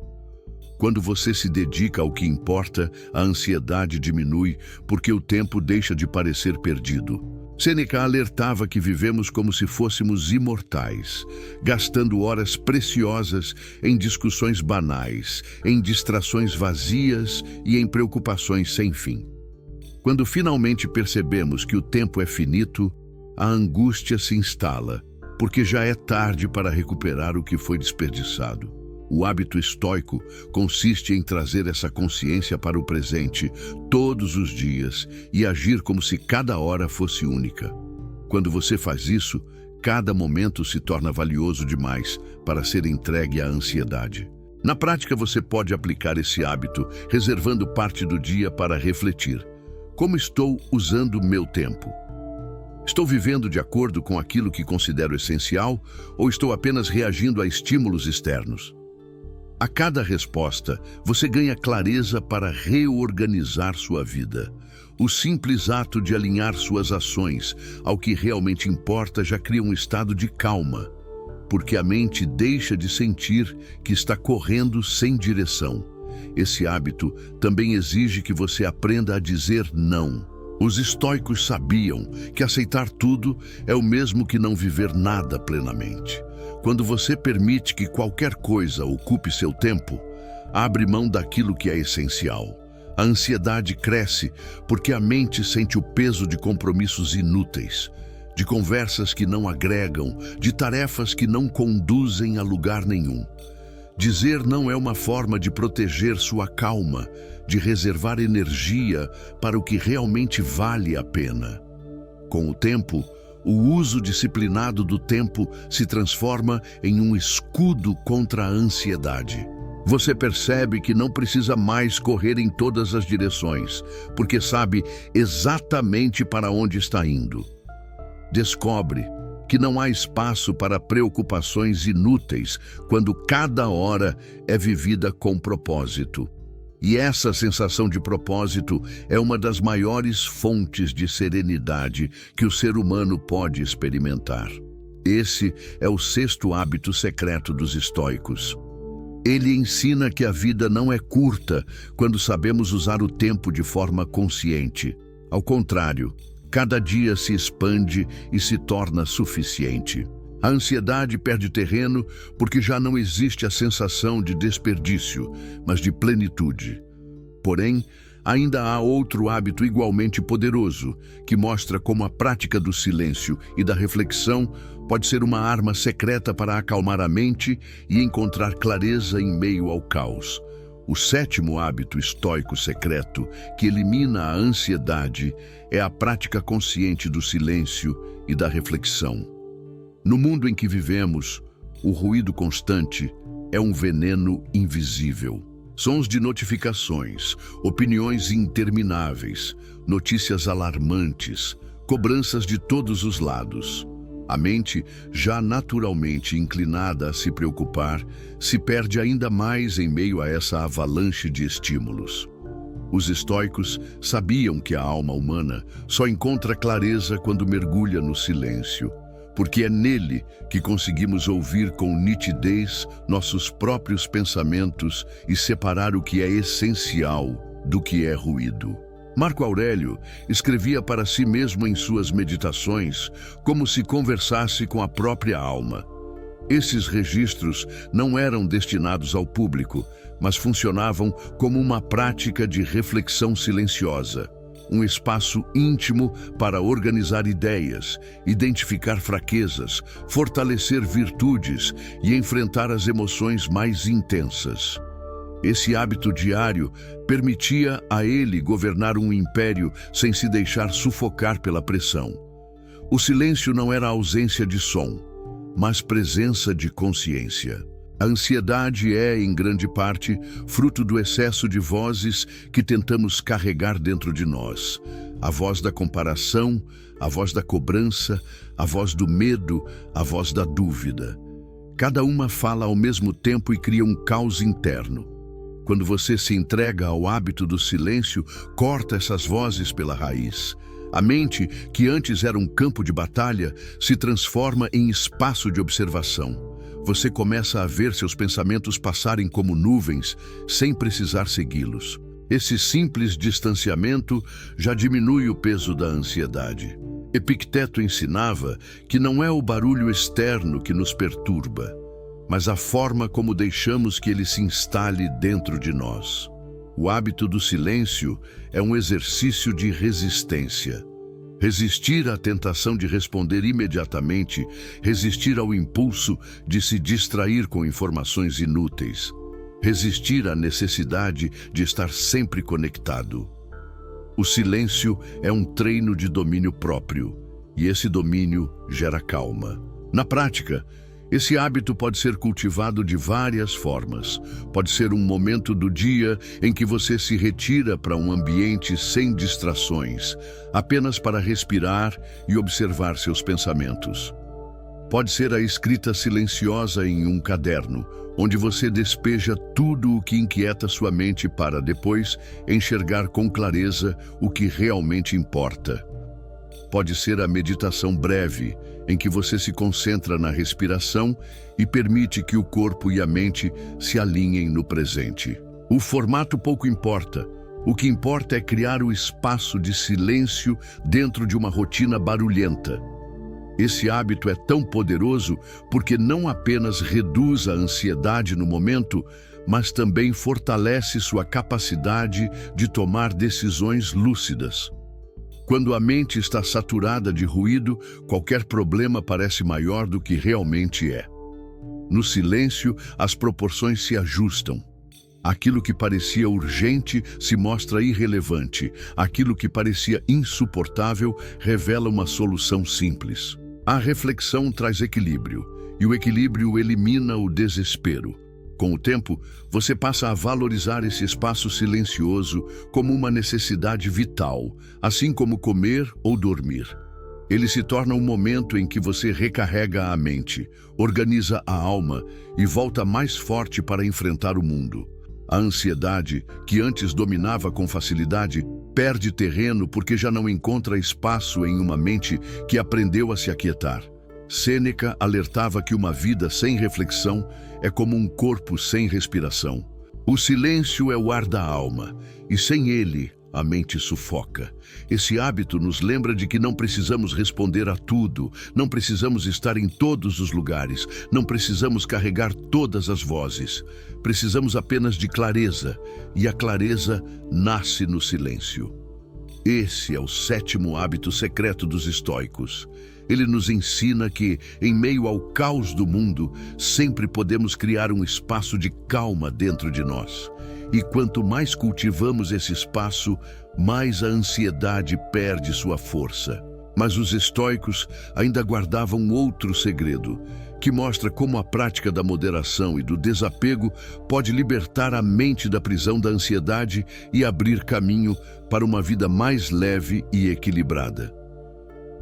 Quando você se dedica ao que importa, a ansiedade diminui porque o tempo deixa de parecer perdido. Sêneca alertava que vivemos como se fôssemos imortais, gastando horas preciosas em discussões banais, em distrações vazias e em preocupações sem fim. Quando finalmente percebemos que o tempo é finito, a angústia se instala, porque já é tarde para recuperar o que foi desperdiçado. O hábito estoico consiste em trazer essa consciência para o presente, todos os dias, e agir como se cada hora fosse única. Quando você faz isso, cada momento se torna valioso demais para ser entregue à ansiedade. Na prática, você pode aplicar esse hábito, reservando parte do dia para refletir. Como estou usando meu tempo? Estou vivendo de acordo com aquilo que considero essencial ou estou apenas reagindo a estímulos externos? A cada resposta, você ganha clareza para reorganizar sua vida. O simples ato de alinhar suas ações ao que realmente importa já cria um estado de calma, porque a mente deixa de sentir que está correndo sem direção. Esse hábito também exige que você aprenda a dizer não. Os estoicos sabiam que aceitar tudo é o mesmo que não viver nada plenamente. Quando você permite que qualquer coisa ocupe seu tempo, abre mão daquilo que é essencial. A ansiedade cresce porque a mente sente o peso de compromissos inúteis, de conversas que não agregam, de tarefas que não conduzem a lugar nenhum. Dizer não é uma forma de proteger sua calma, de reservar energia para o que realmente vale a pena. Com o tempo, o uso disciplinado do tempo se transforma em um escudo contra a ansiedade. Você percebe que não precisa mais correr em todas as direções, porque sabe exatamente para onde está indo. Descobre que não há espaço para preocupações inúteis quando cada hora é vivida com propósito. E essa sensação de propósito é uma das maiores fontes de serenidade que o ser humano pode experimentar. Esse é o 6º hábito secreto dos estoicos. Ele ensina que a vida não é curta quando sabemos usar o tempo de forma consciente. Ao contrário, cada dia se expande e se torna suficiente. A ansiedade perde terreno porque já não existe a sensação de desperdício, mas de plenitude. Porém, ainda há outro hábito igualmente poderoso, que mostra como a prática do silêncio e da reflexão pode ser uma arma secreta para acalmar a mente e encontrar clareza em meio ao caos. O 7º hábito estoico secreto, que elimina a ansiedade, é a prática consciente do silêncio e da reflexão. No mundo em que vivemos, o ruído constante é um veneno invisível. Sons de notificações, opiniões intermináveis, notícias alarmantes, cobranças de todos os lados. A mente, já naturalmente inclinada a se preocupar, se perde ainda mais em meio a essa avalanche de estímulos. Os estoicos sabiam que a alma humana só encontra clareza quando mergulha no silêncio, porque é nele que conseguimos ouvir com nitidez nossos próprios pensamentos e separar o que é essencial do que é ruído. Marco Aurélio escrevia para si mesmo em suas meditações como se conversasse com a própria alma. Esses registros não eram destinados ao público, mas funcionavam como uma prática de reflexão silenciosa. Um espaço íntimo para organizar ideias, identificar fraquezas, fortalecer virtudes e enfrentar as emoções mais intensas. Esse hábito diário permitia a ele governar um império sem se deixar sufocar pela pressão. O silêncio não era ausência de som, mas presença de consciência. A ansiedade é, em grande parte, fruto do excesso de vozes que tentamos carregar dentro de nós. A voz da comparação, a voz da cobrança, a voz do medo, a voz da dúvida. Cada uma fala ao mesmo tempo e cria um caos interno. Quando você se entrega ao hábito do silêncio, corta essas vozes pela raiz. A mente, que antes era um campo de batalha, se transforma em espaço de observação. Você começa a ver seus pensamentos passarem como nuvens, sem precisar segui-los. Esse simples distanciamento já diminui o peso da ansiedade. Epicteto ensinava que não é o barulho externo que nos perturba, mas a forma como deixamos que ele se instale dentro de nós. O hábito do silêncio é um exercício de resistência. Resistir à tentação de responder imediatamente, resistir ao impulso de se distrair com informações inúteis, resistir à necessidade de estar sempre conectado. O silêncio é um treino de domínio próprio, e esse domínio gera calma. Na prática, esse hábito pode ser cultivado de várias formas. Pode ser um momento do dia em que você se retira para um ambiente sem distrações, apenas para respirar e observar seus pensamentos. Pode ser a escrita silenciosa em um caderno, onde você despeja tudo o que inquieta sua mente para depois enxergar com clareza o que realmente importa. Pode ser a meditação breve, em que você se concentra na respiração e permite que o corpo e a mente se alinhem no presente. O formato pouco importa. O que importa é criar o espaço de silêncio dentro de uma rotina barulhenta. Esse hábito é tão poderoso porque não apenas reduz a ansiedade no momento, mas também fortalece sua capacidade de tomar decisões lúcidas. Quando a mente está saturada de ruído, qualquer problema parece maior do que realmente é. No silêncio, as proporções se ajustam. Aquilo que parecia urgente se mostra irrelevante. Aquilo que parecia insuportável revela uma solução simples. A reflexão traz equilíbrio, e o equilíbrio elimina o desespero. Com o tempo, você passa a valorizar esse espaço silencioso como uma necessidade vital, assim como comer ou dormir. Ele se torna um momento em que você recarrega a mente, organiza a alma e volta mais forte para enfrentar o mundo. A ansiedade, que antes dominava com facilidade, perde terreno porque já não encontra espaço em uma mente que aprendeu a se aquietar. Sêneca alertava que uma vida sem reflexão é como um corpo sem respiração. O silêncio é o ar da alma, e sem ele, a mente sufoca. Esse hábito nos lembra de que não precisamos responder a tudo, não precisamos estar em todos os lugares, não precisamos carregar todas as vozes. Precisamos apenas de clareza, e a clareza nasce no silêncio. Esse é o 7º hábito secreto dos estoicos. Ele nos ensina que, em meio ao caos do mundo, sempre podemos criar um espaço de calma dentro de nós. E quanto mais cultivamos esse espaço, mais a ansiedade perde sua força. Mas os estoicos ainda guardavam outro segredo, que mostra como a prática da moderação e do desapego pode libertar a mente da prisão da ansiedade e abrir caminho para uma vida mais leve e equilibrada.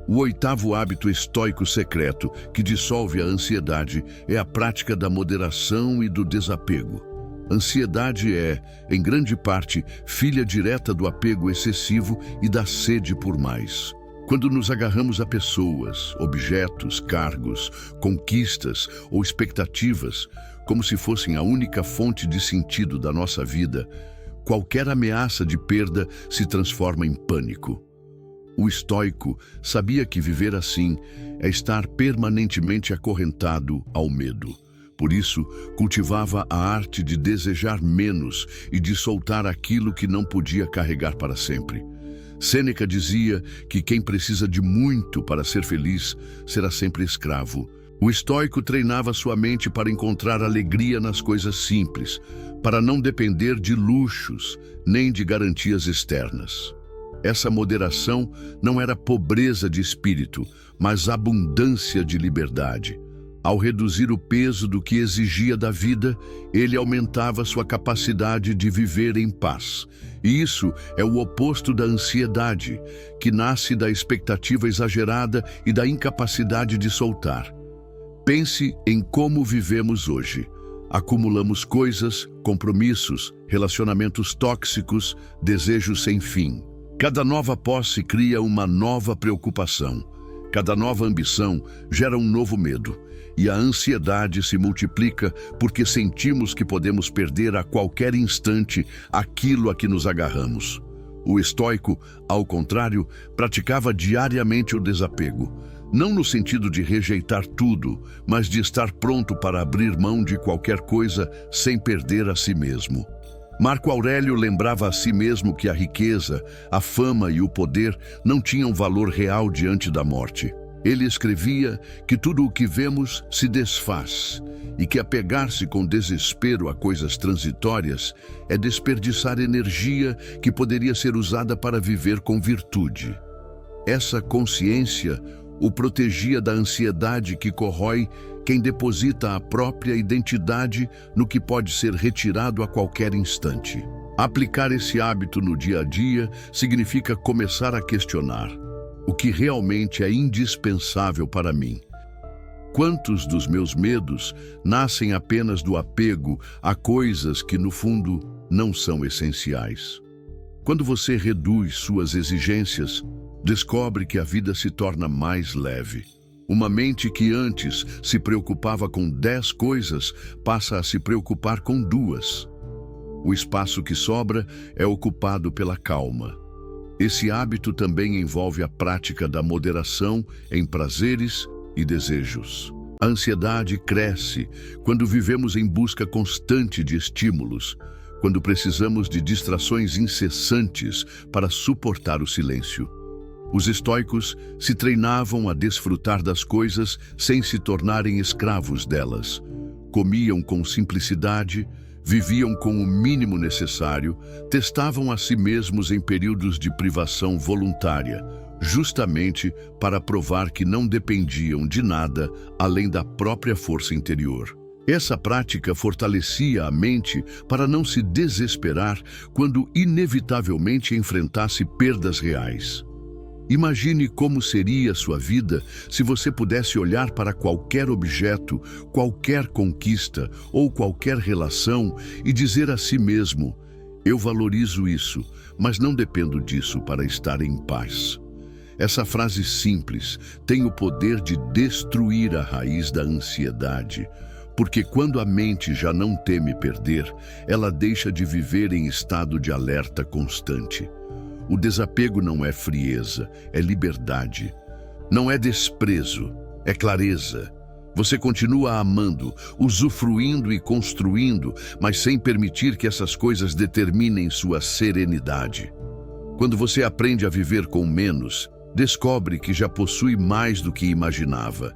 O 8º hábito estoico secreto que dissolve a ansiedade é a prática da moderação e do desapego. Ansiedade é, em grande parte, filha direta do apego excessivo e da sede por mais. Quando nos agarramos a pessoas, objetos, cargos, conquistas ou expectativas, como se fossem a única fonte de sentido da nossa vida, qualquer ameaça de perda se transforma em pânico. O estoico sabia que viver assim é estar permanentemente acorrentado ao medo. Por isso, cultivava a arte de desejar menos e de soltar aquilo que não podia carregar para sempre. Sêneca dizia que quem precisa de muito para ser feliz será sempre escravo. O estoico treinava sua mente para encontrar alegria nas coisas simples, para não depender de luxos nem de garantias externas. Essa moderação não era pobreza de espírito, mas abundância de liberdade. Ao reduzir o peso do que exigia da vida, ele aumentava sua capacidade de viver em paz. E isso é o oposto da ansiedade, que nasce da expectativa exagerada e da incapacidade de soltar. Pense em como vivemos hoje. Acumulamos coisas, compromissos, relacionamentos tóxicos, desejos sem fim. Cada nova posse cria uma nova preocupação. Cada nova ambição gera um novo medo. E a ansiedade se multiplica porque sentimos que podemos perder a qualquer instante aquilo a que nos agarramos. O estoico, ao contrário, praticava diariamente o desapego. Não no sentido de rejeitar tudo, mas de estar pronto para abrir mão de qualquer coisa sem perder a si mesmo. Marco Aurélio lembrava a si mesmo que a riqueza, a fama e o poder não tinham valor real diante da morte. Ele escrevia que tudo o que vemos se desfaz e que apegar-se com desespero a coisas transitórias é desperdiçar energia que poderia ser usada para viver com virtude. Essa consciência o protegia da ansiedade que corrói quem deposita a própria identidade no que pode ser retirado a qualquer instante. Aplicar esse hábito no dia a dia significa começar a questionar o que realmente é indispensável para mim. Quantos dos meus medos nascem apenas do apego a coisas que, no fundo, não são essenciais? Quando você reduz suas exigências, descobre que a vida se torna mais leve. Uma mente que antes se preocupava com 10 coisas passa a se preocupar com 2. O espaço que sobra é ocupado pela calma. Esse hábito também envolve a prática da moderação em prazeres e desejos. A ansiedade cresce quando vivemos em busca constante de estímulos, quando precisamos de distrações incessantes para suportar o silêncio. Os estoicos se treinavam a desfrutar das coisas sem se tornarem escravos delas. Comiam com simplicidade, viviam com o mínimo necessário, testavam a si mesmos em períodos de privação voluntária, justamente para provar que não dependiam de nada além da própria força interior. Essa prática fortalecia a mente para não se desesperar quando inevitavelmente enfrentasse perdas reais. Imagine como seria sua vida se você pudesse olhar para qualquer objeto, qualquer conquista ou qualquer relação e dizer a si mesmo: eu valorizo isso, mas não dependo disso para estar em paz. Essa frase simples tem o poder de destruir a raiz da ansiedade, porque quando a mente já não teme perder, ela deixa de viver em estado de alerta constante. O desapego não é frieza, é liberdade. Não é desprezo, é clareza. Você continua amando, usufruindo e construindo, mas sem permitir que essas coisas determinem sua serenidade. Quando você aprende a viver com menos, descobre que já possui mais do que imaginava.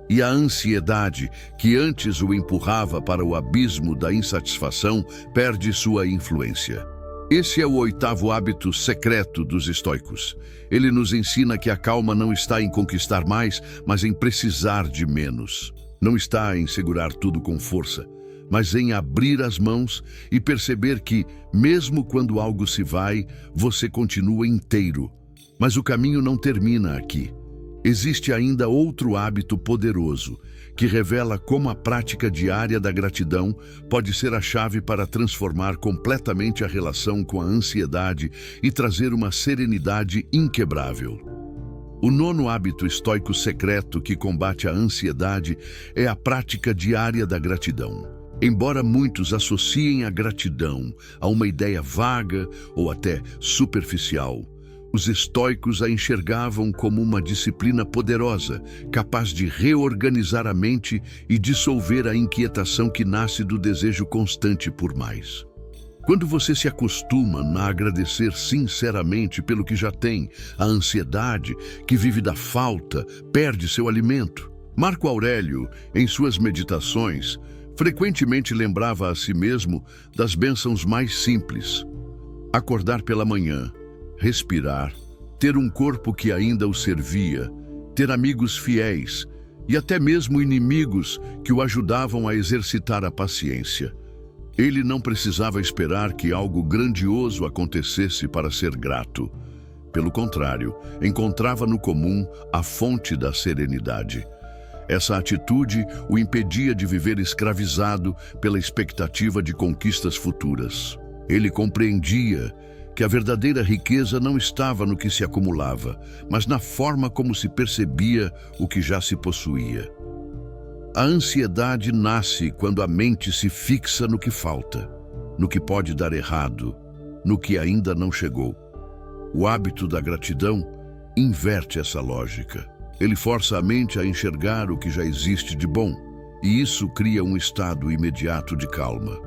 E a ansiedade, que antes o empurrava para o abismo da insatisfação, perde sua influência. Esse é o 8º hábito secreto dos estoicos. Ele nos ensina que a calma não está em conquistar mais, mas em precisar de menos. Não está em segurar tudo com força, mas em abrir as mãos e perceber que, mesmo quando algo se vai, você continua inteiro. Mas o caminho não termina aqui. Existe ainda outro hábito poderoso, que revela como a prática diária da gratidão pode ser a chave para transformar completamente a relação com a ansiedade e trazer uma serenidade inquebrável. O 9º hábito estoico secreto que combate a ansiedade é a prática diária da gratidão. Embora muitos associem a gratidão a uma ideia vaga ou até superficial, os estoicos a enxergavam como uma disciplina poderosa, capaz de reorganizar a mente e dissolver a inquietação que nasce do desejo constante por mais. Quando você se acostuma a agradecer sinceramente pelo que já tem, a ansiedade, que vive da falta, perde seu alimento. Marco Aurélio, em suas meditações, frequentemente lembrava a si mesmo das bênçãos mais simples: acordar pela manhã, respirar, ter um corpo que ainda o servia, ter amigos fiéis e até mesmo inimigos que o ajudavam a exercitar a paciência. Ele não precisava esperar que algo grandioso acontecesse para ser grato. Pelo contrário, encontrava no comum a fonte da serenidade. Essa atitude o impedia de viver escravizado pela expectativa de conquistas futuras. Ele compreendia que a verdadeira riqueza não estava no que se acumulava, mas na forma como se percebia o que já se possuía. A ansiedade nasce quando a mente se fixa no que falta, no que pode dar errado, no que ainda não chegou. O hábito da gratidão inverte essa lógica. Ele força a mente a enxergar o que já existe de bom, e isso cria um estado imediato de calma.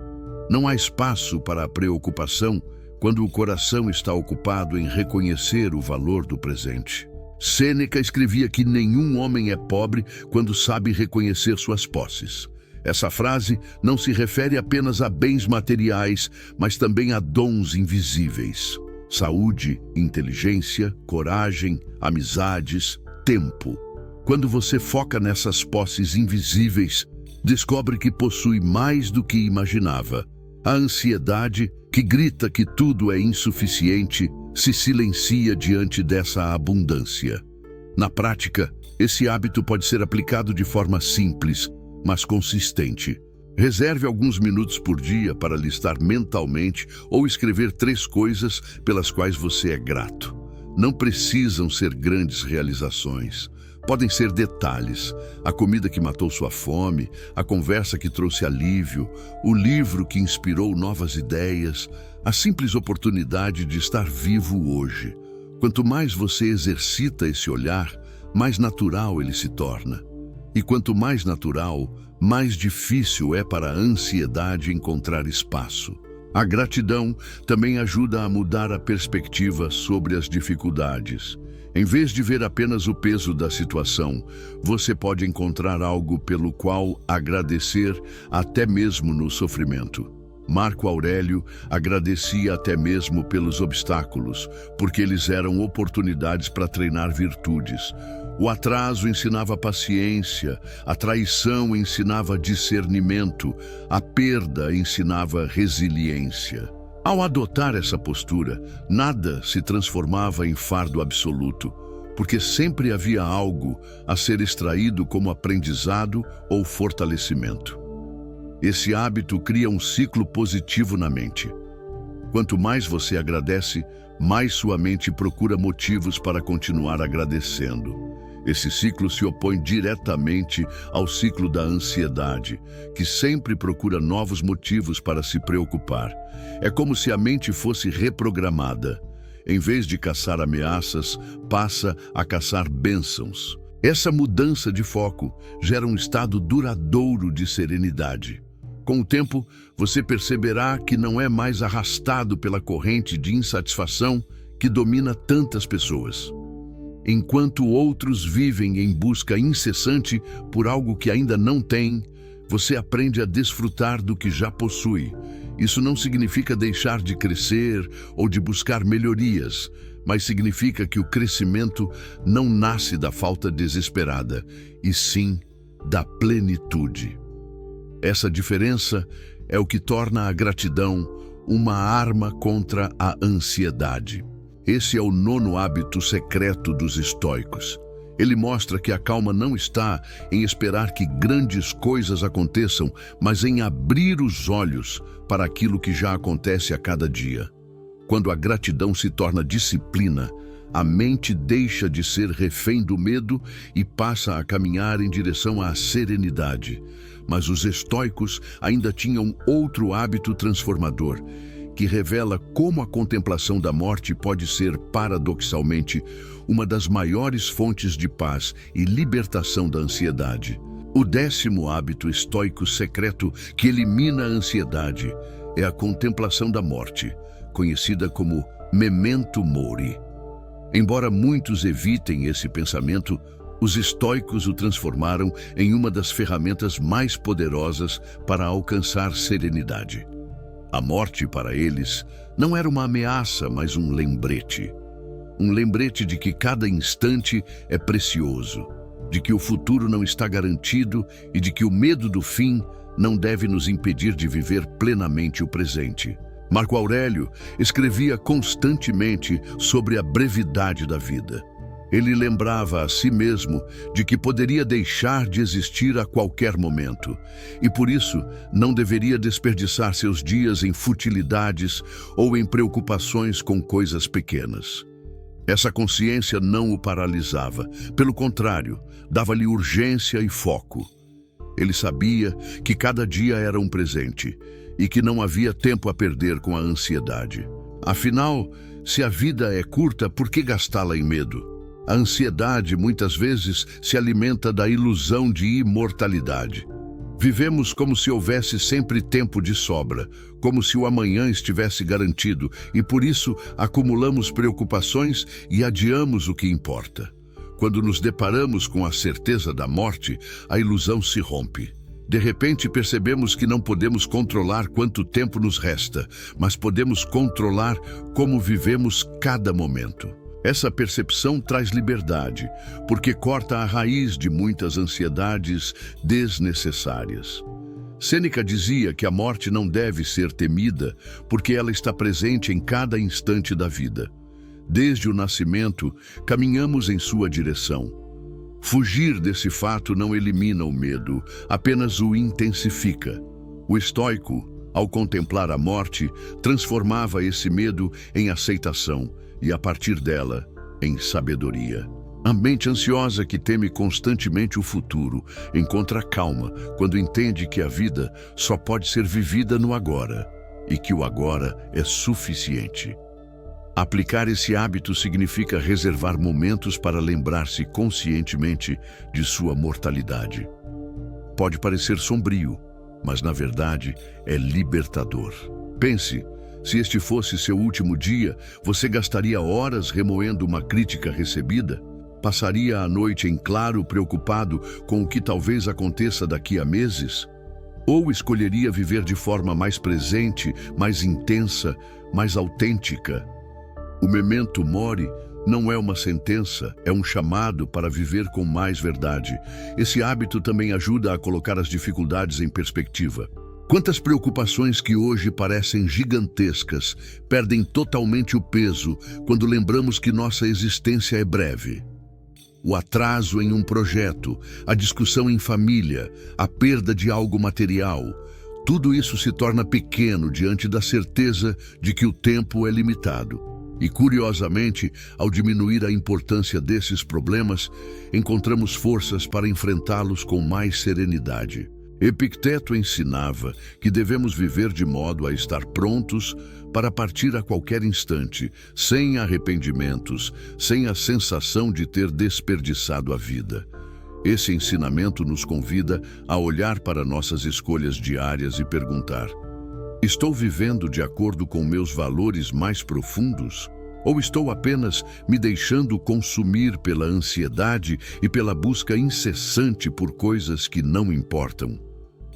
Não há espaço para a preocupação quando o coração está ocupado em reconhecer o valor do presente. Sêneca escrevia que nenhum homem é pobre quando sabe reconhecer suas posses. Essa frase não se refere apenas a bens materiais, mas também a dons invisíveis. Saúde, inteligência, coragem, amizades, tempo. Quando você foca nessas posses invisíveis, descobre que possui mais do que imaginava. A ansiedade, que grita que tudo é insuficiente, se silencia diante dessa abundância. Na prática, esse hábito pode ser aplicado de forma simples, mas consistente. Reserve alguns minutos por dia para listar mentalmente ou escrever 3 coisas pelas quais você é grato. Não precisam ser grandes realizações. Podem ser detalhes: a comida que matou sua fome, a conversa que trouxe alívio, o livro que inspirou novas ideias, a simples oportunidade de estar vivo hoje. Quanto mais você exercita esse olhar, mais natural ele se torna. E quanto mais natural, mais difícil é para a ansiedade encontrar espaço. A gratidão também ajuda a mudar a perspectiva sobre as dificuldades. Em vez de ver apenas o peso da situação, você pode encontrar algo pelo qual agradecer até mesmo no sofrimento. Marco Aurélio agradecia até mesmo pelos obstáculos, porque eles eram oportunidades para treinar virtudes. O atraso ensinava paciência, a traição ensinava discernimento, a perda ensinava resiliência. Ao adotar essa postura, nada se transformava em fardo absoluto, porque sempre havia algo a ser extraído como aprendizado ou fortalecimento. Esse hábito cria um ciclo positivo na mente. Quanto mais você agradece, mais sua mente procura motivos para continuar agradecendo. Esse ciclo se opõe diretamente ao ciclo da ansiedade, que sempre procura novos motivos para se preocupar. É como se a mente fosse reprogramada. Em vez de caçar ameaças, passa a caçar bênçãos. Essa mudança de foco gera um estado duradouro de serenidade. Com o tempo, você perceberá que não é mais arrastado pela corrente de insatisfação que domina tantas pessoas. Enquanto outros vivem em busca incessante por algo que ainda não tem, você aprende a desfrutar do que já possui. Isso não significa deixar de crescer ou de buscar melhorias, mas significa que o crescimento não nasce da falta desesperada, e sim da plenitude. Essa diferença é o que torna a gratidão uma arma contra a ansiedade. Esse é o 9º hábito secreto dos estoicos. Ele mostra que a calma não está em esperar que grandes coisas aconteçam, mas em abrir os olhos para aquilo que já acontece a cada dia. Quando a gratidão se torna disciplina, a mente deixa de ser refém do medo e passa a caminhar em direção à serenidade. Mas os estoicos ainda tinham outro hábito transformador, que revela como a contemplação da morte pode ser, paradoxalmente, uma das maiores fontes de paz e libertação da ansiedade. O 10º hábito estoico secreto que elimina a ansiedade é a contemplação da morte, conhecida como memento mori. Embora muitos evitem esse pensamento, os estoicos o transformaram em uma das ferramentas mais poderosas para alcançar serenidade. A morte, para eles, não era uma ameaça, mas um lembrete. Um lembrete de que cada instante é precioso, de que o futuro não está garantido e de que o medo do fim não deve nos impedir de viver plenamente o presente. Marco Aurélio escrevia constantemente sobre a brevidade da vida. Ele lembrava a si mesmo de que poderia deixar de existir a qualquer momento e, por isso, não deveria desperdiçar seus dias em futilidades ou em preocupações com coisas pequenas. Essa consciência não o paralisava, pelo contrário, dava-lhe urgência e foco. Ele sabia que cada dia era um presente e que não havia tempo a perder com a ansiedade. Afinal, se a vida é curta, por que gastá-la em medo? A ansiedade muitas vezes se alimenta da ilusão de imortalidade. Vivemos como se houvesse sempre tempo de sobra, como se o amanhã estivesse garantido, e por isso acumulamos preocupações e adiamos o que importa. Quando nos deparamos com a certeza da morte, a ilusão se rompe. De repente percebemos que não podemos controlar quanto tempo nos resta, mas podemos controlar como vivemos cada momento. Essa percepção traz liberdade, porque corta a raiz de muitas ansiedades desnecessárias. Sêneca dizia que a morte não deve ser temida, porque ela está presente em cada instante da vida. Desde o nascimento, caminhamos em sua direção. Fugir desse fato não elimina o medo, apenas o intensifica. O estoico, ao contemplar a morte, transformava esse medo em aceitação e, a partir dela, em sabedoria. A mente ansiosa que teme constantemente o futuro encontra calma quando entende que a vida só pode ser vivida no agora e que o agora é suficiente. Aplicar esse hábito significa reservar momentos para lembrar-se conscientemente de sua mortalidade. Pode parecer sombrio, mas na verdade é libertador. Pense, se este fosse seu último dia, você gastaria horas remoendo uma crítica recebida? Passaria a noite em claro, preocupado com o que talvez aconteça daqui a meses? Ou escolheria viver de forma mais presente, mais intensa, mais autêntica? O memento mori não é uma sentença, é um chamado para viver com mais verdade. Esse hábito também ajuda a colocar as dificuldades em perspectiva. Quantas preocupações que hoje parecem gigantescas perdem totalmente o peso quando lembramos que nossa existência é breve. O atraso em um projeto, a discussão em família, a perda de algo material, tudo isso se torna pequeno diante da certeza de que o tempo é limitado. E, curiosamente, ao diminuir a importância desses problemas, encontramos forças para enfrentá-los com mais serenidade. Epicteto ensinava que devemos viver de modo a estar prontos para partir a qualquer instante, sem arrependimentos, sem a sensação de ter desperdiçado a vida. Esse ensinamento nos convida a olhar para nossas escolhas diárias e perguntar: estou vivendo de acordo com meus valores mais profundos? Ou estou apenas me deixando consumir pela ansiedade e pela busca incessante por coisas que não importam?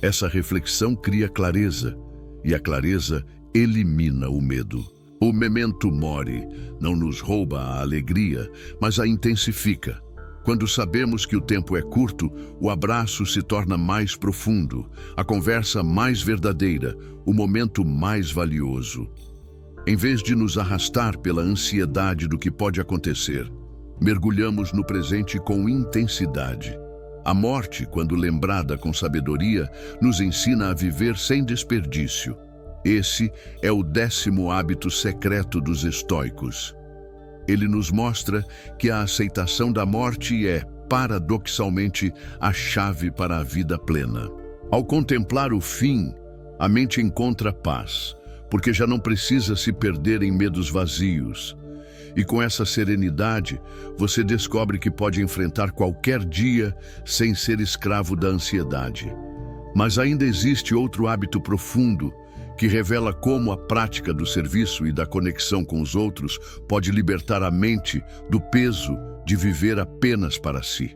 Essa reflexão cria clareza, e a clareza elimina o medo. O memento mori não nos rouba a alegria, mas a intensifica. Quando sabemos que o tempo é curto, o abraço se torna mais profundo, a conversa mais verdadeira, o momento mais valioso. Em vez de nos arrastar pela ansiedade do que pode acontecer, mergulhamos no presente com intensidade. A morte, quando lembrada com sabedoria, nos ensina a viver sem desperdício. Esse é o 10º hábito secreto dos estoicos. Ele nos mostra que a aceitação da morte é, paradoxalmente, a chave para a vida plena. Ao contemplar o fim, a mente encontra paz, porque já não precisa se perder em medos vazios. E com essa serenidade, você descobre que pode enfrentar qualquer dia sem ser escravo da ansiedade. Mas ainda existe outro hábito profundo que revela como a prática do serviço e da conexão com os outros pode libertar a mente do peso de viver apenas para si.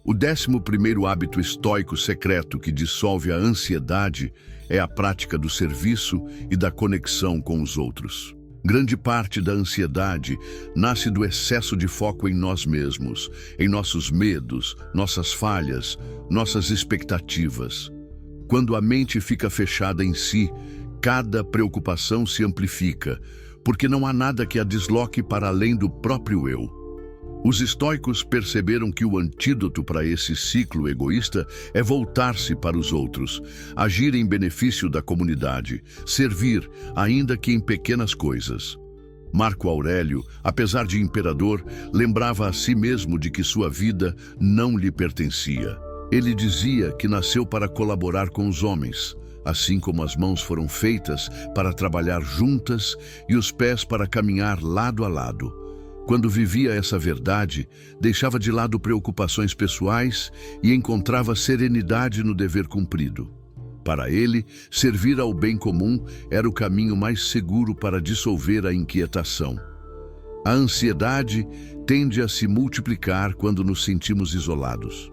O 11º hábito estoico secreto que dissolve a ansiedade é a prática do serviço e da conexão com os outros. Grande parte da ansiedade nasce do excesso de foco em nós mesmos, em nossos medos, nossas falhas, nossas expectativas. Quando a mente fica fechada em si, cada preocupação se amplifica, porque não há nada que a desloque para além do próprio eu. Os estoicos perceberam que o antídoto para esse ciclo egoísta é voltar-se para os outros, agir em benefício da comunidade, servir, ainda que em pequenas coisas. Marco Aurélio, apesar de imperador, lembrava a si mesmo de que sua vida não lhe pertencia. Ele dizia que nasceu para colaborar com os homens, assim como as mãos foram feitas para trabalhar juntas e os pés para caminhar lado a lado. Quando vivia essa verdade, deixava de lado preocupações pessoais e encontrava serenidade no dever cumprido. Para ele, servir ao bem comum era o caminho mais seguro para dissolver a inquietação. A ansiedade tende a se multiplicar quando nos sentimos isolados.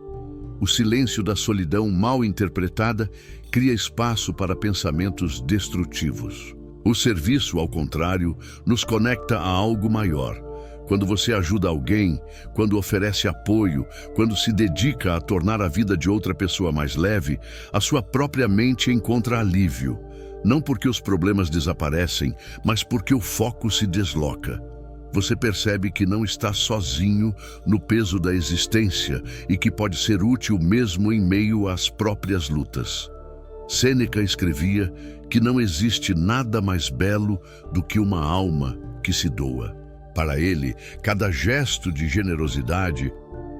O silêncio da solidão mal interpretada cria espaço para pensamentos destrutivos. O serviço, ao contrário, nos conecta a algo maior. Quando você ajuda alguém, quando oferece apoio, quando se dedica a tornar a vida de outra pessoa mais leve, a sua própria mente encontra alívio. Não porque os problemas desaparecem, mas porque o foco se desloca. Você percebe que não está sozinho no peso da existência e que pode ser útil mesmo em meio às próprias lutas. Sêneca escrevia que não existe nada mais belo do que uma alma que se doa. Para ele, cada gesto de generosidade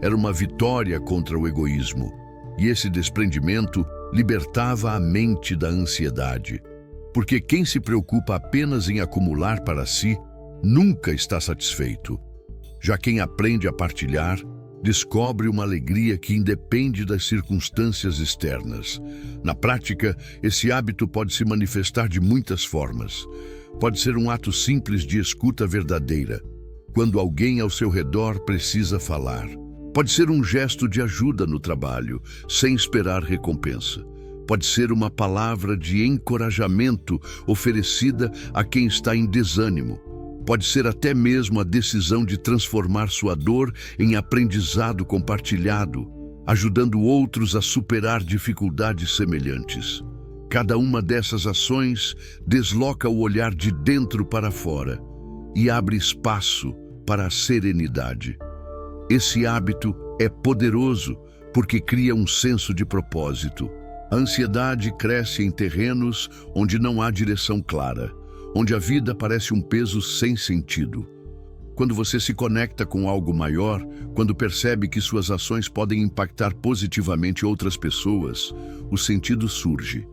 era uma vitória contra o egoísmo, e esse desprendimento libertava a mente da ansiedade. Porque quem se preocupa apenas em acumular para si, nunca está satisfeito. Já quem aprende a partilhar, descobre uma alegria que independe das circunstâncias externas. Na prática, esse hábito pode se manifestar de muitas formas. Pode ser um ato simples de escuta verdadeira, quando alguém ao seu redor precisa falar. Pode ser um gesto de ajuda no trabalho, sem esperar recompensa. Pode ser uma palavra de encorajamento oferecida a quem está em desânimo. Pode ser até mesmo a decisão de transformar sua dor em aprendizado compartilhado, ajudando outros a superar dificuldades semelhantes. Cada uma dessas ações desloca o olhar de dentro para fora e abre espaço para a serenidade. Esse hábito é poderoso porque cria um senso de propósito. A ansiedade cresce em terrenos onde não há direção clara, onde a vida parece um peso sem sentido. Quando você se conecta com algo maior, quando percebe que suas ações podem impactar positivamente outras pessoas, o sentido surge.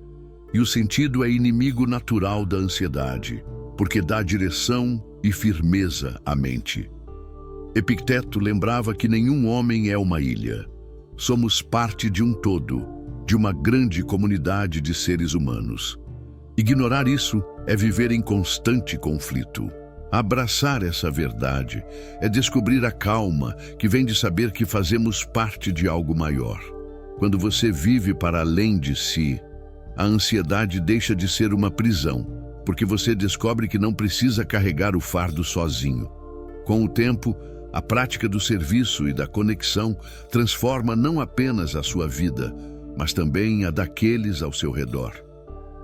E o sentido é inimigo natural da ansiedade, porque dá direção e firmeza à mente. Epicteto lembrava que nenhum homem é uma ilha. Somos parte de um todo, de uma grande comunidade de seres humanos. Ignorar isso é viver em constante conflito. Abraçar essa verdade é descobrir a calma que vem de saber que fazemos parte de algo maior. Quando você vive para além de si, a ansiedade deixa de ser uma prisão, porque você descobre que não precisa carregar o fardo sozinho. Com o tempo, a prática do serviço e da conexão transforma não apenas a sua vida, mas também a daqueles ao seu redor.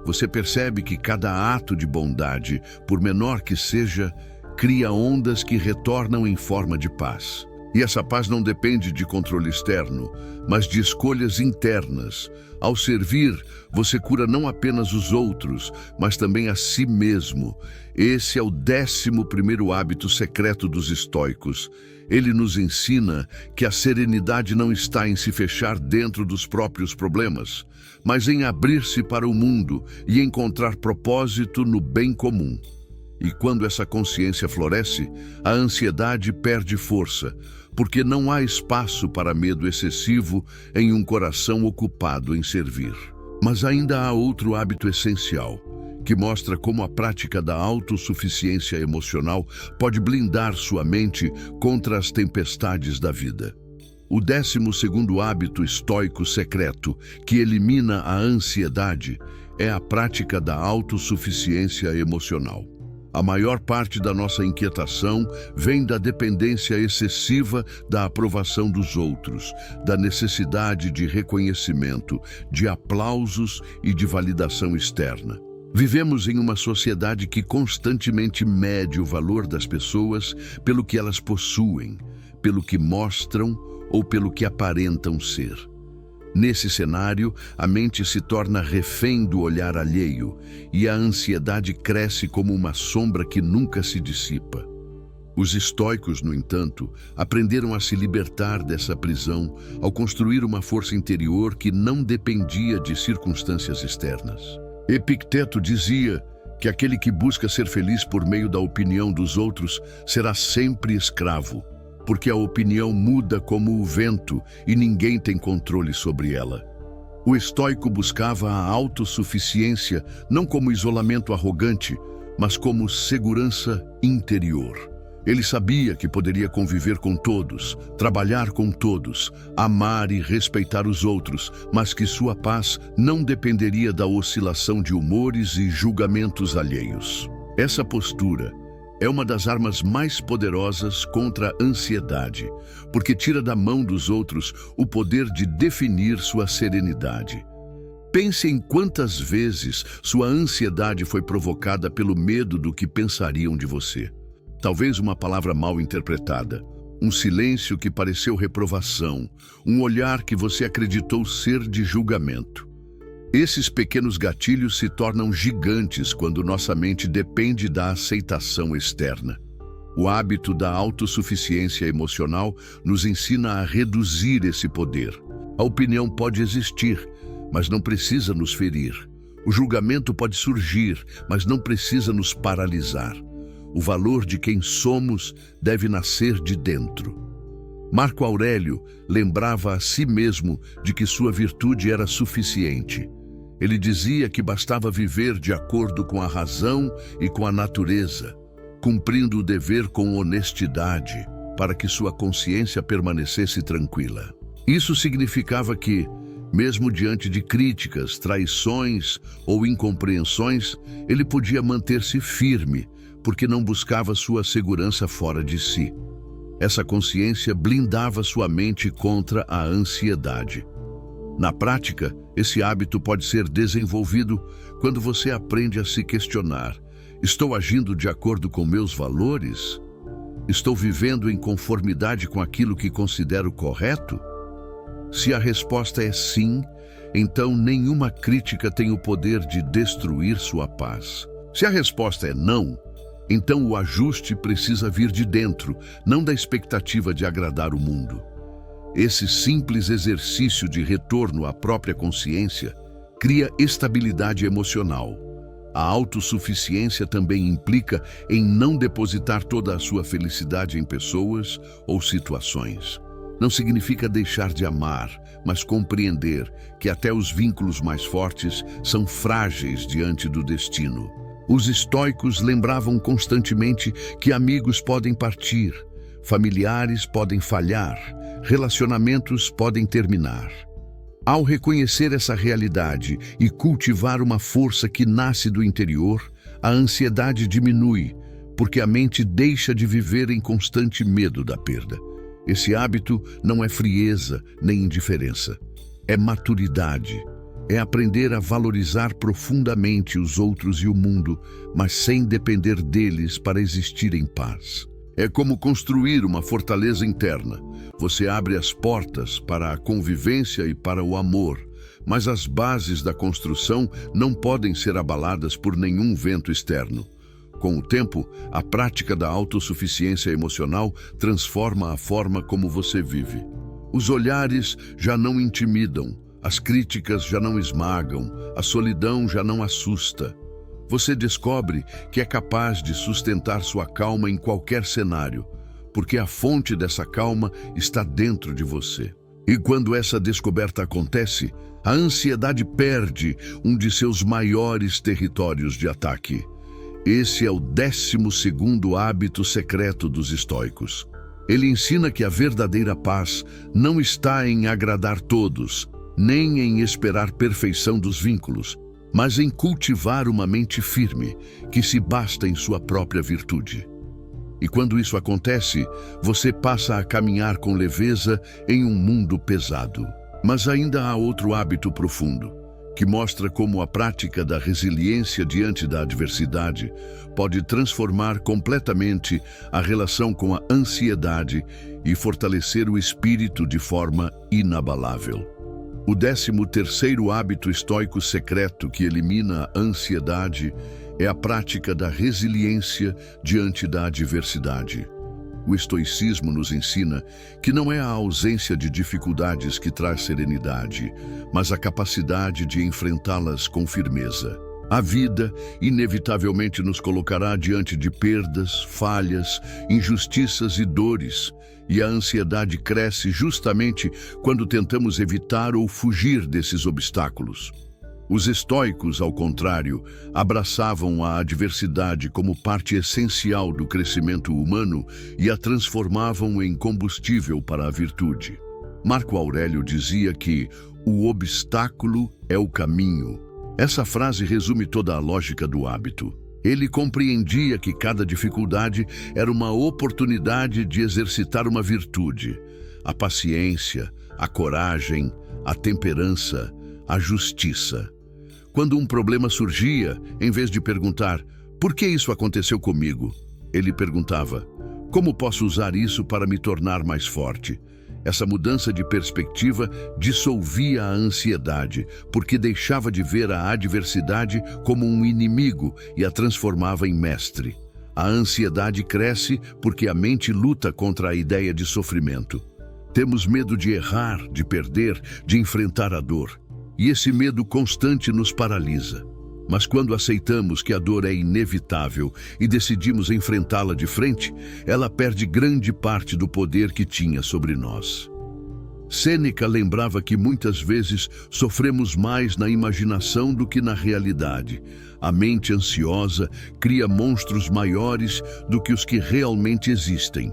Você percebe que cada ato de bondade, por menor que seja, cria ondas que retornam em forma de paz. E essa paz não depende de controle externo, mas de escolhas internas. Ao servir, você cura não apenas os outros, mas também a si mesmo. Esse é o 11º hábito secreto dos estoicos. Ele nos ensina que a serenidade não está em se fechar dentro dos próprios problemas, mas em abrir-se para o mundo e encontrar propósito no bem comum. E quando essa consciência floresce, a ansiedade perde força, porque não há espaço para medo excessivo em um coração ocupado em servir. Mas ainda há outro hábito essencial, que mostra como a prática da autossuficiência emocional pode blindar sua mente contra as tempestades da vida. O 12º hábito estoico secreto, que elimina a ansiedade, é a prática da autossuficiência emocional. A maior parte da nossa inquietação vem da dependência excessiva da aprovação dos outros, da necessidade de reconhecimento, de aplausos e de validação externa. Vivemos em uma sociedade que constantemente mede o valor das pessoas pelo que elas possuem, pelo que mostram ou pelo que aparentam ser. Nesse cenário, a mente se torna refém do olhar alheio e a ansiedade cresce como uma sombra que nunca se dissipa. Os estoicos, no entanto, aprenderam a se libertar dessa prisão ao construir uma força interior que não dependia de circunstâncias externas. Epicteto dizia que aquele que busca ser feliz por meio da opinião dos outros será sempre escravo, porque a opinião muda como o vento e ninguém tem controle sobre ela. O estoico buscava a autossuficiência não como isolamento arrogante, mas como segurança interior. Ele sabia que poderia conviver com todos, trabalhar com todos, amar e respeitar os outros, mas que sua paz não dependeria da oscilação de humores e julgamentos alheios. Essa postura é uma das armas mais poderosas contra a ansiedade, porque tira da mão dos outros o poder de definir sua serenidade. Pense em quantas vezes sua ansiedade foi provocada pelo medo do que pensariam de você. Talvez uma palavra mal interpretada, um silêncio que pareceu reprovação, um olhar que você acreditou ser de julgamento. Esses pequenos gatilhos se tornam gigantes quando nossa mente depende da aceitação externa. O hábito da autossuficiência emocional nos ensina a reduzir esse poder. A opinião pode existir, mas não precisa nos ferir. O julgamento pode surgir, mas não precisa nos paralisar. O valor de quem somos deve nascer de dentro. Marco Aurélio lembrava a si mesmo de que sua virtude era suficiente. Ele dizia que bastava viver de acordo com a razão e com a natureza, cumprindo o dever com honestidade, para que sua consciência permanecesse tranquila. Isso significava que, mesmo diante de críticas, traições ou incompreensões, ele podia manter-se firme, porque não buscava sua segurança fora de si. Essa consciência blindava sua mente contra a ansiedade. Na prática, esse hábito pode ser desenvolvido quando você aprende a se questionar: estou agindo de acordo com meus valores? Estou vivendo em conformidade com aquilo que considero correto? Se a resposta é sim, então nenhuma crítica tem o poder de destruir sua paz. Se a resposta é não, então o ajuste precisa vir de dentro, não da expectativa de agradar o mundo. Esse simples exercício de retorno à própria consciência cria estabilidade emocional. A autossuficiência também implica em não depositar toda a sua felicidade em pessoas ou situações. Não significa deixar de amar, mas compreender que até os vínculos mais fortes são frágeis diante do destino. Os estoicos lembravam constantemente que amigos podem partir, familiares podem falhar, relacionamentos podem terminar. Ao reconhecer essa realidade e cultivar uma força que nasce do interior, a ansiedade diminui, porque a mente deixa de viver em constante medo da perda. Esse hábito não é frieza nem indiferença, é maturidade. É aprender a valorizar profundamente os outros e o mundo, mas sem depender deles para existir em paz. É como construir uma fortaleza interna. Você abre as portas para a convivência e para o amor, mas as bases da construção não podem ser abaladas por nenhum vento externo. Com o tempo, a prática da autossuficiência emocional transforma a forma como você vive. Os olhares já não intimidam, as críticas já não esmagam, a solidão já não assusta. Você descobre que é capaz de sustentar sua calma em qualquer cenário, porque a fonte dessa calma está dentro de você. E quando essa descoberta acontece, a ansiedade perde um de seus maiores territórios de ataque. Esse é o 12º hábito secreto dos estoicos. Ele ensina que a verdadeira paz não está em agradar todos, nem em esperar perfeição dos vínculos, mas em cultivar uma mente firme, que se basta em sua própria virtude. E quando isso acontece, você passa a caminhar com leveza em um mundo pesado. Mas ainda há outro hábito profundo, que mostra como a prática da resiliência diante da adversidade pode transformar completamente a relação com a ansiedade e fortalecer o espírito de forma inabalável. O 13º hábito estoico secreto que elimina a ansiedade é a prática da resiliência diante da adversidade. O estoicismo nos ensina que não é a ausência de dificuldades que traz serenidade, mas a capacidade de enfrentá-las com firmeza. A vida inevitavelmente nos colocará diante de perdas, falhas, injustiças e dores, e a ansiedade cresce justamente quando tentamos evitar ou fugir desses obstáculos. Os estoicos, ao contrário, abraçavam a adversidade como parte essencial do crescimento humano e a transformavam em combustível para a virtude. Marco Aurélio dizia que o obstáculo é o caminho. Essa frase resume toda a lógica do hábito. Ele compreendia que cada dificuldade era uma oportunidade de exercitar uma virtude: a paciência, a coragem, a temperança, a justiça. Quando um problema surgia, em vez de perguntar, "Por que isso aconteceu comigo?", ele perguntava, "Como posso usar isso para me tornar mais forte?". Essa mudança de perspectiva dissolvia a ansiedade, porque deixava de ver a adversidade como um inimigo e a transformava em mestre. A ansiedade cresce porque a mente luta contra a ideia de sofrimento. Temos medo de errar, de perder, de enfrentar a dor. E esse medo constante nos paralisa. Mas quando aceitamos que a dor é inevitável e decidimos enfrentá-la de frente, ela perde grande parte do poder que tinha sobre nós. Sêneca lembrava que muitas vezes sofremos mais na imaginação do que na realidade. A mente ansiosa cria monstros maiores do que os que realmente existem.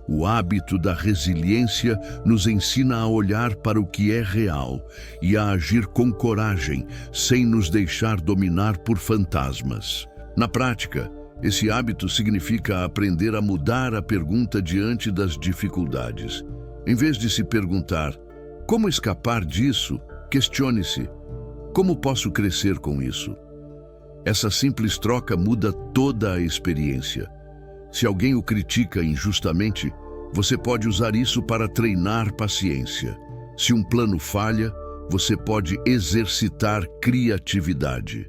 O hábito da resiliência nos ensina a olhar para o que é real e a agir com coragem, sem nos deixar dominar por fantasmas. Na prática, esse hábito significa aprender a mudar a pergunta diante das dificuldades. Em vez de se perguntar, "Como escapar disso?", questione-se, "Como posso crescer com isso?". Essa simples troca muda toda a experiência. Se alguém o critica injustamente, você pode usar isso para treinar paciência. Se um plano falha, você pode exercitar criatividade.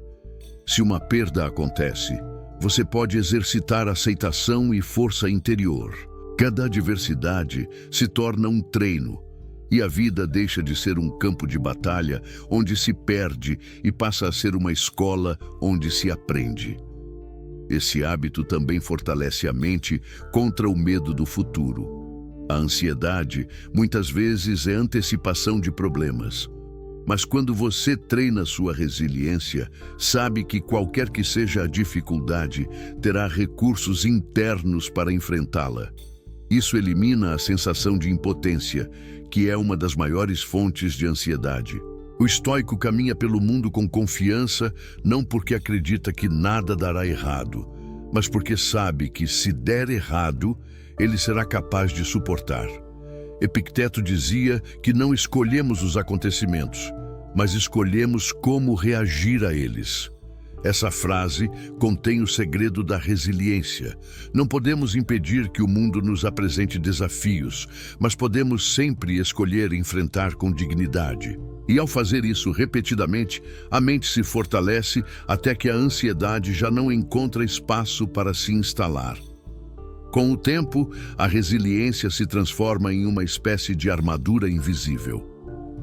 Se uma perda acontece, você pode exercitar aceitação e força interior. Cada adversidade se torna um treino, e a vida deixa de ser um campo de batalha onde se perde e passa a ser uma escola onde se aprende. Esse hábito também fortalece a mente contra o medo do futuro. A ansiedade, muitas vezes, é antecipação de problemas. Mas quando você treina sua resiliência, sabe que qualquer que seja a dificuldade, terá recursos internos para enfrentá-la. Isso elimina a sensação de impotência, que é uma das maiores fontes de ansiedade. O estoico caminha pelo mundo com confiança, não porque acredita que nada dará errado, mas porque sabe que, se der errado, ele será capaz de suportar. Epicteto dizia que não escolhemos os acontecimentos, mas escolhemos como reagir a eles. Essa frase contém o segredo da resiliência. Não podemos impedir que o mundo nos apresente desafios, mas podemos sempre escolher enfrentar com dignidade. E ao fazer isso repetidamente, a mente se fortalece até que a ansiedade já não encontra espaço para se instalar. Com o tempo, a resiliência se transforma em uma espécie de armadura invisível.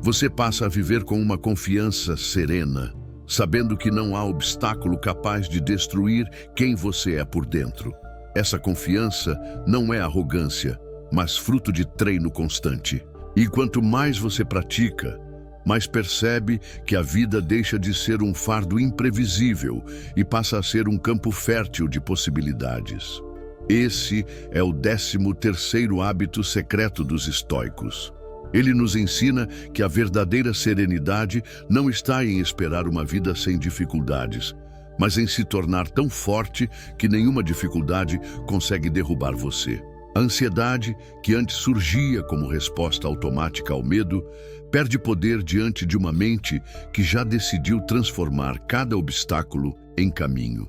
Você passa a viver com uma confiança serena, sabendo que não há obstáculo capaz de destruir quem você é por dentro. Essa confiança não é arrogância, mas fruto de treino constante. E quanto mais você pratica, mais percebe que a vida deixa de ser um fardo imprevisível e passa a ser um campo fértil de possibilidades. Esse é o 13º hábito secreto dos estoicos. Ele nos ensina que a verdadeira serenidade não está em esperar uma vida sem dificuldades, mas em se tornar tão forte que nenhuma dificuldade consegue derrubar você. A ansiedade, que antes surgia como resposta automática ao medo, perde poder diante de uma mente que já decidiu transformar cada obstáculo em caminho.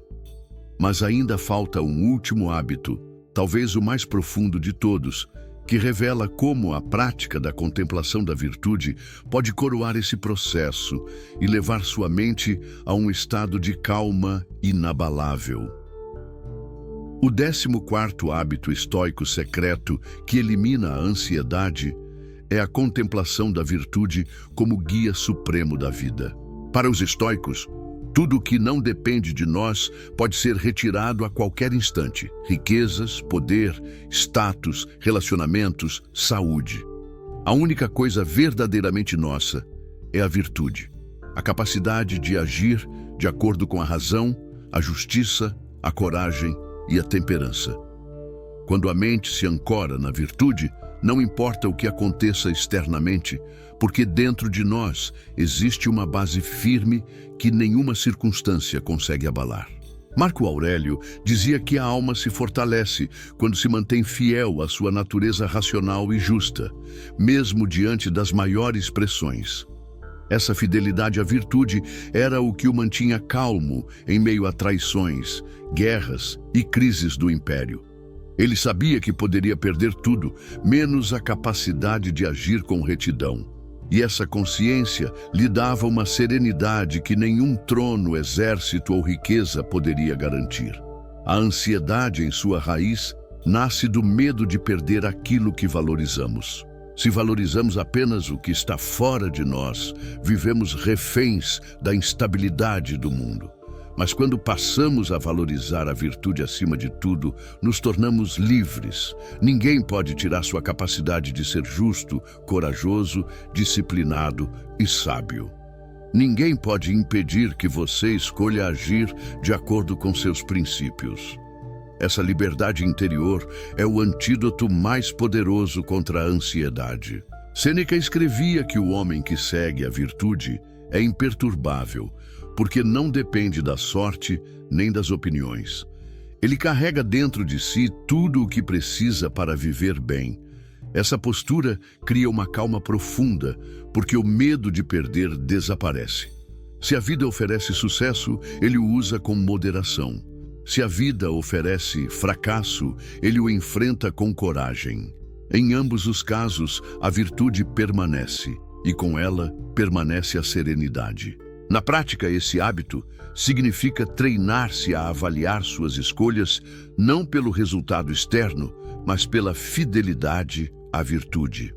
Mas ainda falta um último hábito, talvez o mais profundo de todos, que revela como a prática da contemplação da virtude pode coroar esse processo e levar sua mente a um estado de calma inabalável. O 14º hábito estoico secreto que elimina a ansiedade é a contemplação da virtude como guia supremo da vida. Para os estoicos, Tudo que não depende de nós pode ser retirado a qualquer instante. Riquezas, poder, status, relacionamentos, saúde. A única coisa verdadeiramente nossa é a virtude. A capacidade de agir de acordo com a razão, a justiça, a coragem e a temperança. Quando a mente se ancora na virtude, não importa o que aconteça externamente, porque dentro de nós existe uma base firme que nenhuma circunstância consegue abalar. Marco Aurélio dizia que a alma se fortalece quando se mantém fiel à sua natureza racional e justa, mesmo diante das maiores pressões. Essa fidelidade à virtude era o que o mantinha calmo em meio a traições, guerras e crises do império. Ele sabia que poderia perder tudo, menos a capacidade de agir com retidão. E essa consciência lhe dava uma serenidade que nenhum trono, exército ou riqueza poderia garantir. A ansiedade, em sua raiz, nasce do medo de perder aquilo que valorizamos. Se valorizamos apenas o que está fora de nós, vivemos reféns da instabilidade do mundo. Mas quando passamos a valorizar a virtude acima de tudo, nos tornamos livres. Ninguém pode tirar sua capacidade de ser justo, corajoso, disciplinado e sábio. Ninguém pode impedir que você escolha agir de acordo com seus princípios. Essa liberdade interior é o antídoto mais poderoso contra a ansiedade. Sêneca escrevia que o homem que segue a virtude é imperturbável, porque não depende da sorte nem das opiniões. Ele carrega dentro de si tudo o que precisa para viver bem. Essa postura cria uma calma profunda, porque o medo de perder desaparece. Se a vida oferece sucesso, ele o usa com moderação. Se a vida oferece fracasso, ele o enfrenta com coragem. Em ambos os casos, a virtude permanece, e com ela permanece a serenidade. Na prática, esse hábito significa treinar-se a avaliar suas escolhas não pelo resultado externo, mas pela fidelidade à virtude.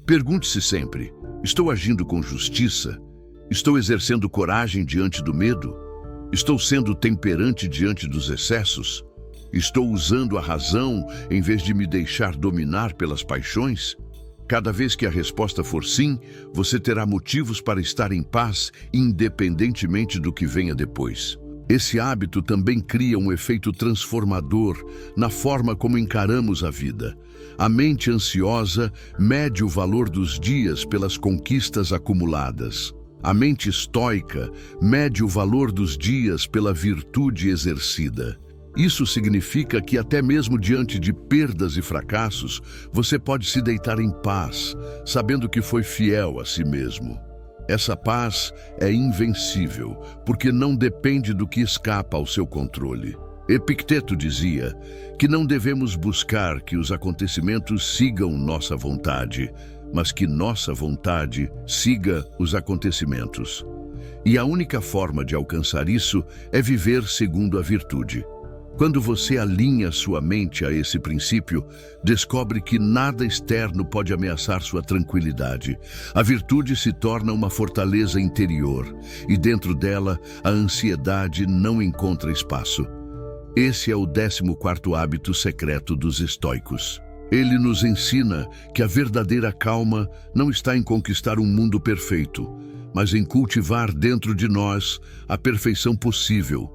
Pergunte-se sempre: estou agindo com justiça? Estou exercendo coragem diante do medo? Estou sendo temperante diante dos excessos? Estou usando a razão em vez de me deixar dominar pelas paixões? Cada vez que a resposta for sim, você terá motivos para estar em paz, independentemente do que venha depois. Esse hábito também cria um efeito transformador na forma como encaramos a vida. A mente ansiosa mede o valor dos dias pelas conquistas acumuladas. A mente estoica mede o valor dos dias pela virtude exercida. Isso significa que até mesmo diante de perdas e fracassos, você pode se deitar em paz, sabendo que foi fiel a si mesmo. Essa paz é invencível, porque não depende do que escapa ao seu controle. Epicteto dizia que não devemos buscar que os acontecimentos sigam nossa vontade, mas que nossa vontade siga os acontecimentos. E a única forma de alcançar isso é viver segundo a virtude. Quando você alinha sua mente a esse princípio, descobre que nada externo pode ameaçar sua tranquilidade. A virtude se torna uma fortaleza interior, e dentro dela, a ansiedade não encontra espaço. Esse é o 14º hábito secreto dos estoicos. Ele nos ensina que a verdadeira calma não está em conquistar um mundo perfeito, mas em cultivar dentro de nós a perfeição possível,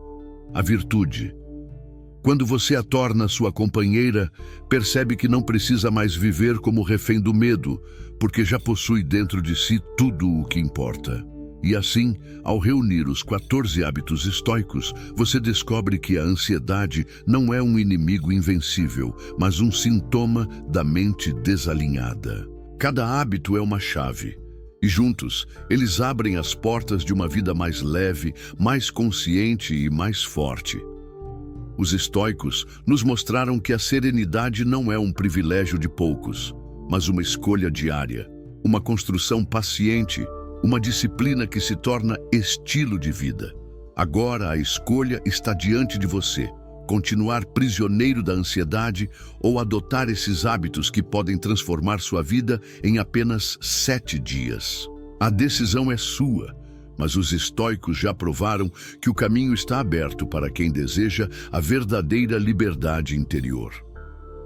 a virtude. Quando você a torna sua companheira, percebe que não precisa mais viver como refém do medo, porque já possui dentro de si tudo o que importa. E assim, ao reunir os 14 hábitos estoicos, você descobre que a ansiedade não é um inimigo invencível, mas um sintoma da mente desalinhada. Cada hábito é uma chave, e juntos, eles abrem as portas de uma vida mais leve, mais consciente e mais forte. Os estoicos nos mostraram que a serenidade não é um privilégio de poucos, mas uma escolha diária, uma construção paciente, uma disciplina que se torna estilo de vida. Agora a escolha está diante de você: continuar prisioneiro da ansiedade ou adotar esses hábitos que podem transformar sua vida em apenas 7 dias. A decisão é sua. Mas os estoicos já provaram que o caminho está aberto para quem deseja a verdadeira liberdade interior.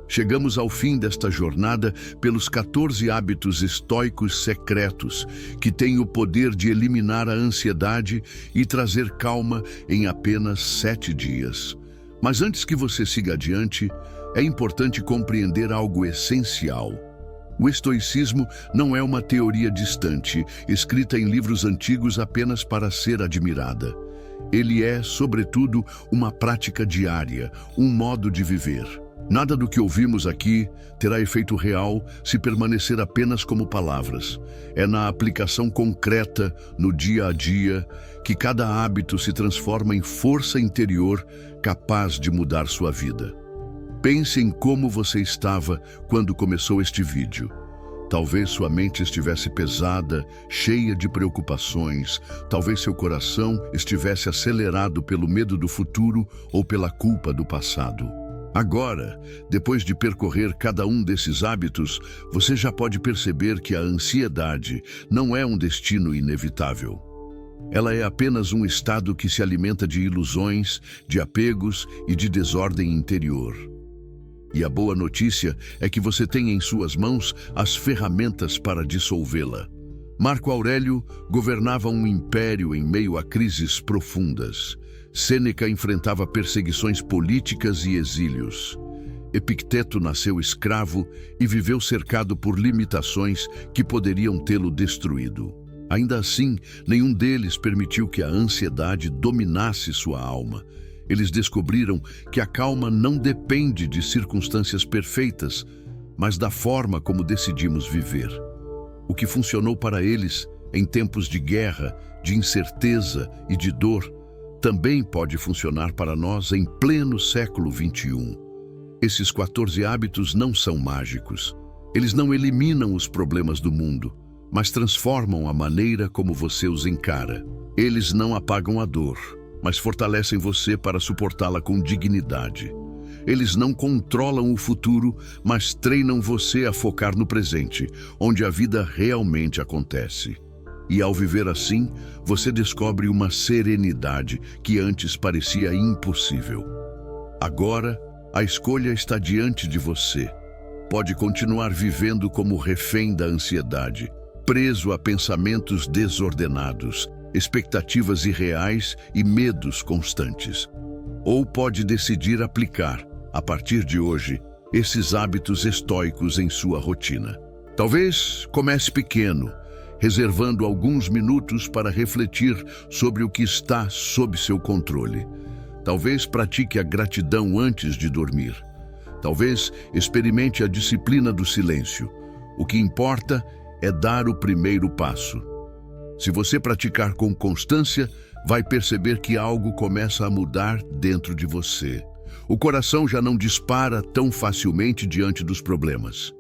Chegamos ao fim desta jornada pelos 14 hábitos estoicos secretos que têm o poder de eliminar a ansiedade e trazer calma em apenas 7 dias. Mas antes que você siga adiante, é importante compreender algo essencial. O estoicismo não é uma teoria distante, escrita em livros antigos apenas para ser admirada. Ele é, sobretudo, uma prática diária, um modo de viver. Nada do que ouvimos aqui terá efeito real se permanecer apenas como palavras. É na aplicação concreta, no dia a dia, que cada hábito se transforma em força interior capaz de mudar sua vida. Pense em como você estava quando começou este vídeo. Talvez sua mente estivesse pesada, cheia de preocupações. Talvez seu coração estivesse acelerado pelo medo do futuro ou pela culpa do passado. Agora, depois de percorrer cada um desses hábitos, você já pode perceber que a ansiedade não é um destino inevitável. Ela é apenas um estado que se alimenta de ilusões, de apegos e de desordem interior. E a boa notícia é que você tem em suas mãos as ferramentas para dissolvê-la. Marco Aurélio governava um império em meio a crises profundas. Sêneca enfrentava perseguições políticas e exílios. Epicteto nasceu escravo e viveu cercado por limitações que poderiam tê-lo destruído. Ainda assim, nenhum deles permitiu que a ansiedade dominasse sua alma. Eles descobriram que a calma não depende de circunstâncias perfeitas, mas da forma como decidimos viver. O que funcionou para eles em tempos de guerra, de incerteza e de dor, também pode funcionar para nós em pleno século XXI. Esses 14 hábitos não são mágicos. Eles não eliminam os problemas do mundo, mas transformam a maneira como você os encara. Eles não apagam a dor, mas fortalecem você para suportá-la com dignidade. Eles não controlam o futuro, mas treinam você a focar no presente, onde a vida realmente acontece. E ao viver assim, você descobre uma serenidade que antes parecia impossível. Agora, a escolha está diante de você. Pode continuar vivendo como refém da ansiedade, preso a pensamentos desordenados, expectativas irreais e medos constantes. Ou pode decidir aplicar, a partir de hoje, esses hábitos estoicos em sua rotina. Talvez comece pequeno, reservando alguns minutos para refletir sobre o que está sob seu controle. Talvez pratique a gratidão antes de dormir. Talvez experimente a disciplina do silêncio. O que importa é dar o primeiro passo. Se você praticar com constância, vai perceber que algo começa a mudar dentro de você. O coração já não dispara tão facilmente diante dos problemas.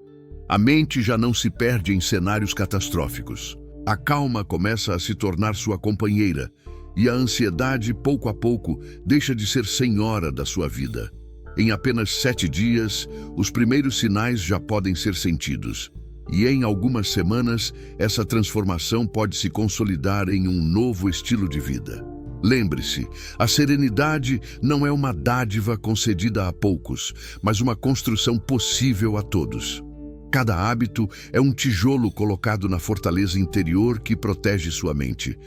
A mente já não se perde em cenários catastróficos. A calma começa a se tornar sua companheira e a ansiedade, pouco a pouco, deixa de ser senhora da sua vida. Em apenas 7 dias, os primeiros sinais já podem ser sentidos. E em algumas semanas, essa transformação pode se consolidar em um novo estilo de vida. Lembre-se, a serenidade não é uma dádiva concedida a poucos, mas uma construção possível a todos. Cada hábito é um tijolo colocado na fortaleza interior que protege sua mente.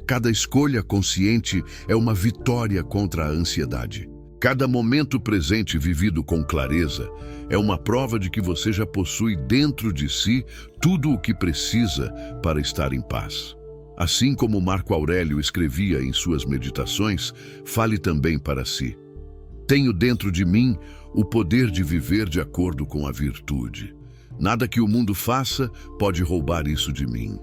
Cada escolha consciente é uma vitória contra a ansiedade. Cada momento presente vivido com clareza é uma prova de que você já possui dentro de si tudo o que precisa para estar em paz. Assim como Marco Aurélio escrevia em suas meditações, fale também para si: tenho dentro de mim o poder de viver de acordo com a virtude. Nada que o mundo faça pode roubar isso de mim.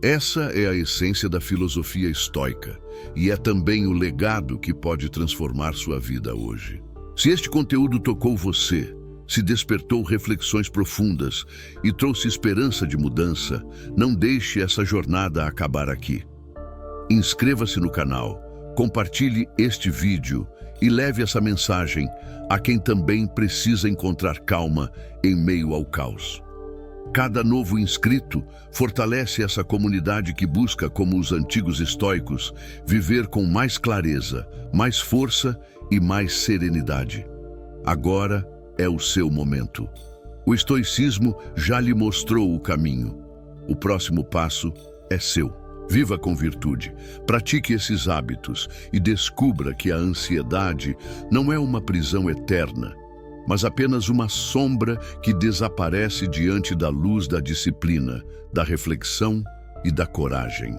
Essa é a essência da filosofia estoica e é também o legado que pode transformar sua vida hoje. Se este conteúdo tocou você, se despertou reflexões profundas e trouxe esperança de mudança, não deixe essa jornada acabar aqui. Inscreva-se no canal, compartilhe este vídeo e leve essa mensagem a quem também precisa encontrar calma em meio ao caos. Cada novo inscrito fortalece essa comunidade que busca, como os antigos estoicos, viver com mais clareza, mais força e mais serenidade. Agora é o seu momento. O estoicismo já lhe mostrou o caminho. O próximo passo é seu. Viva com virtude, pratique esses hábitos e descubra que a ansiedade não é uma prisão eterna, mas apenas uma sombra que desaparece diante da luz da disciplina, da reflexão e da coragem.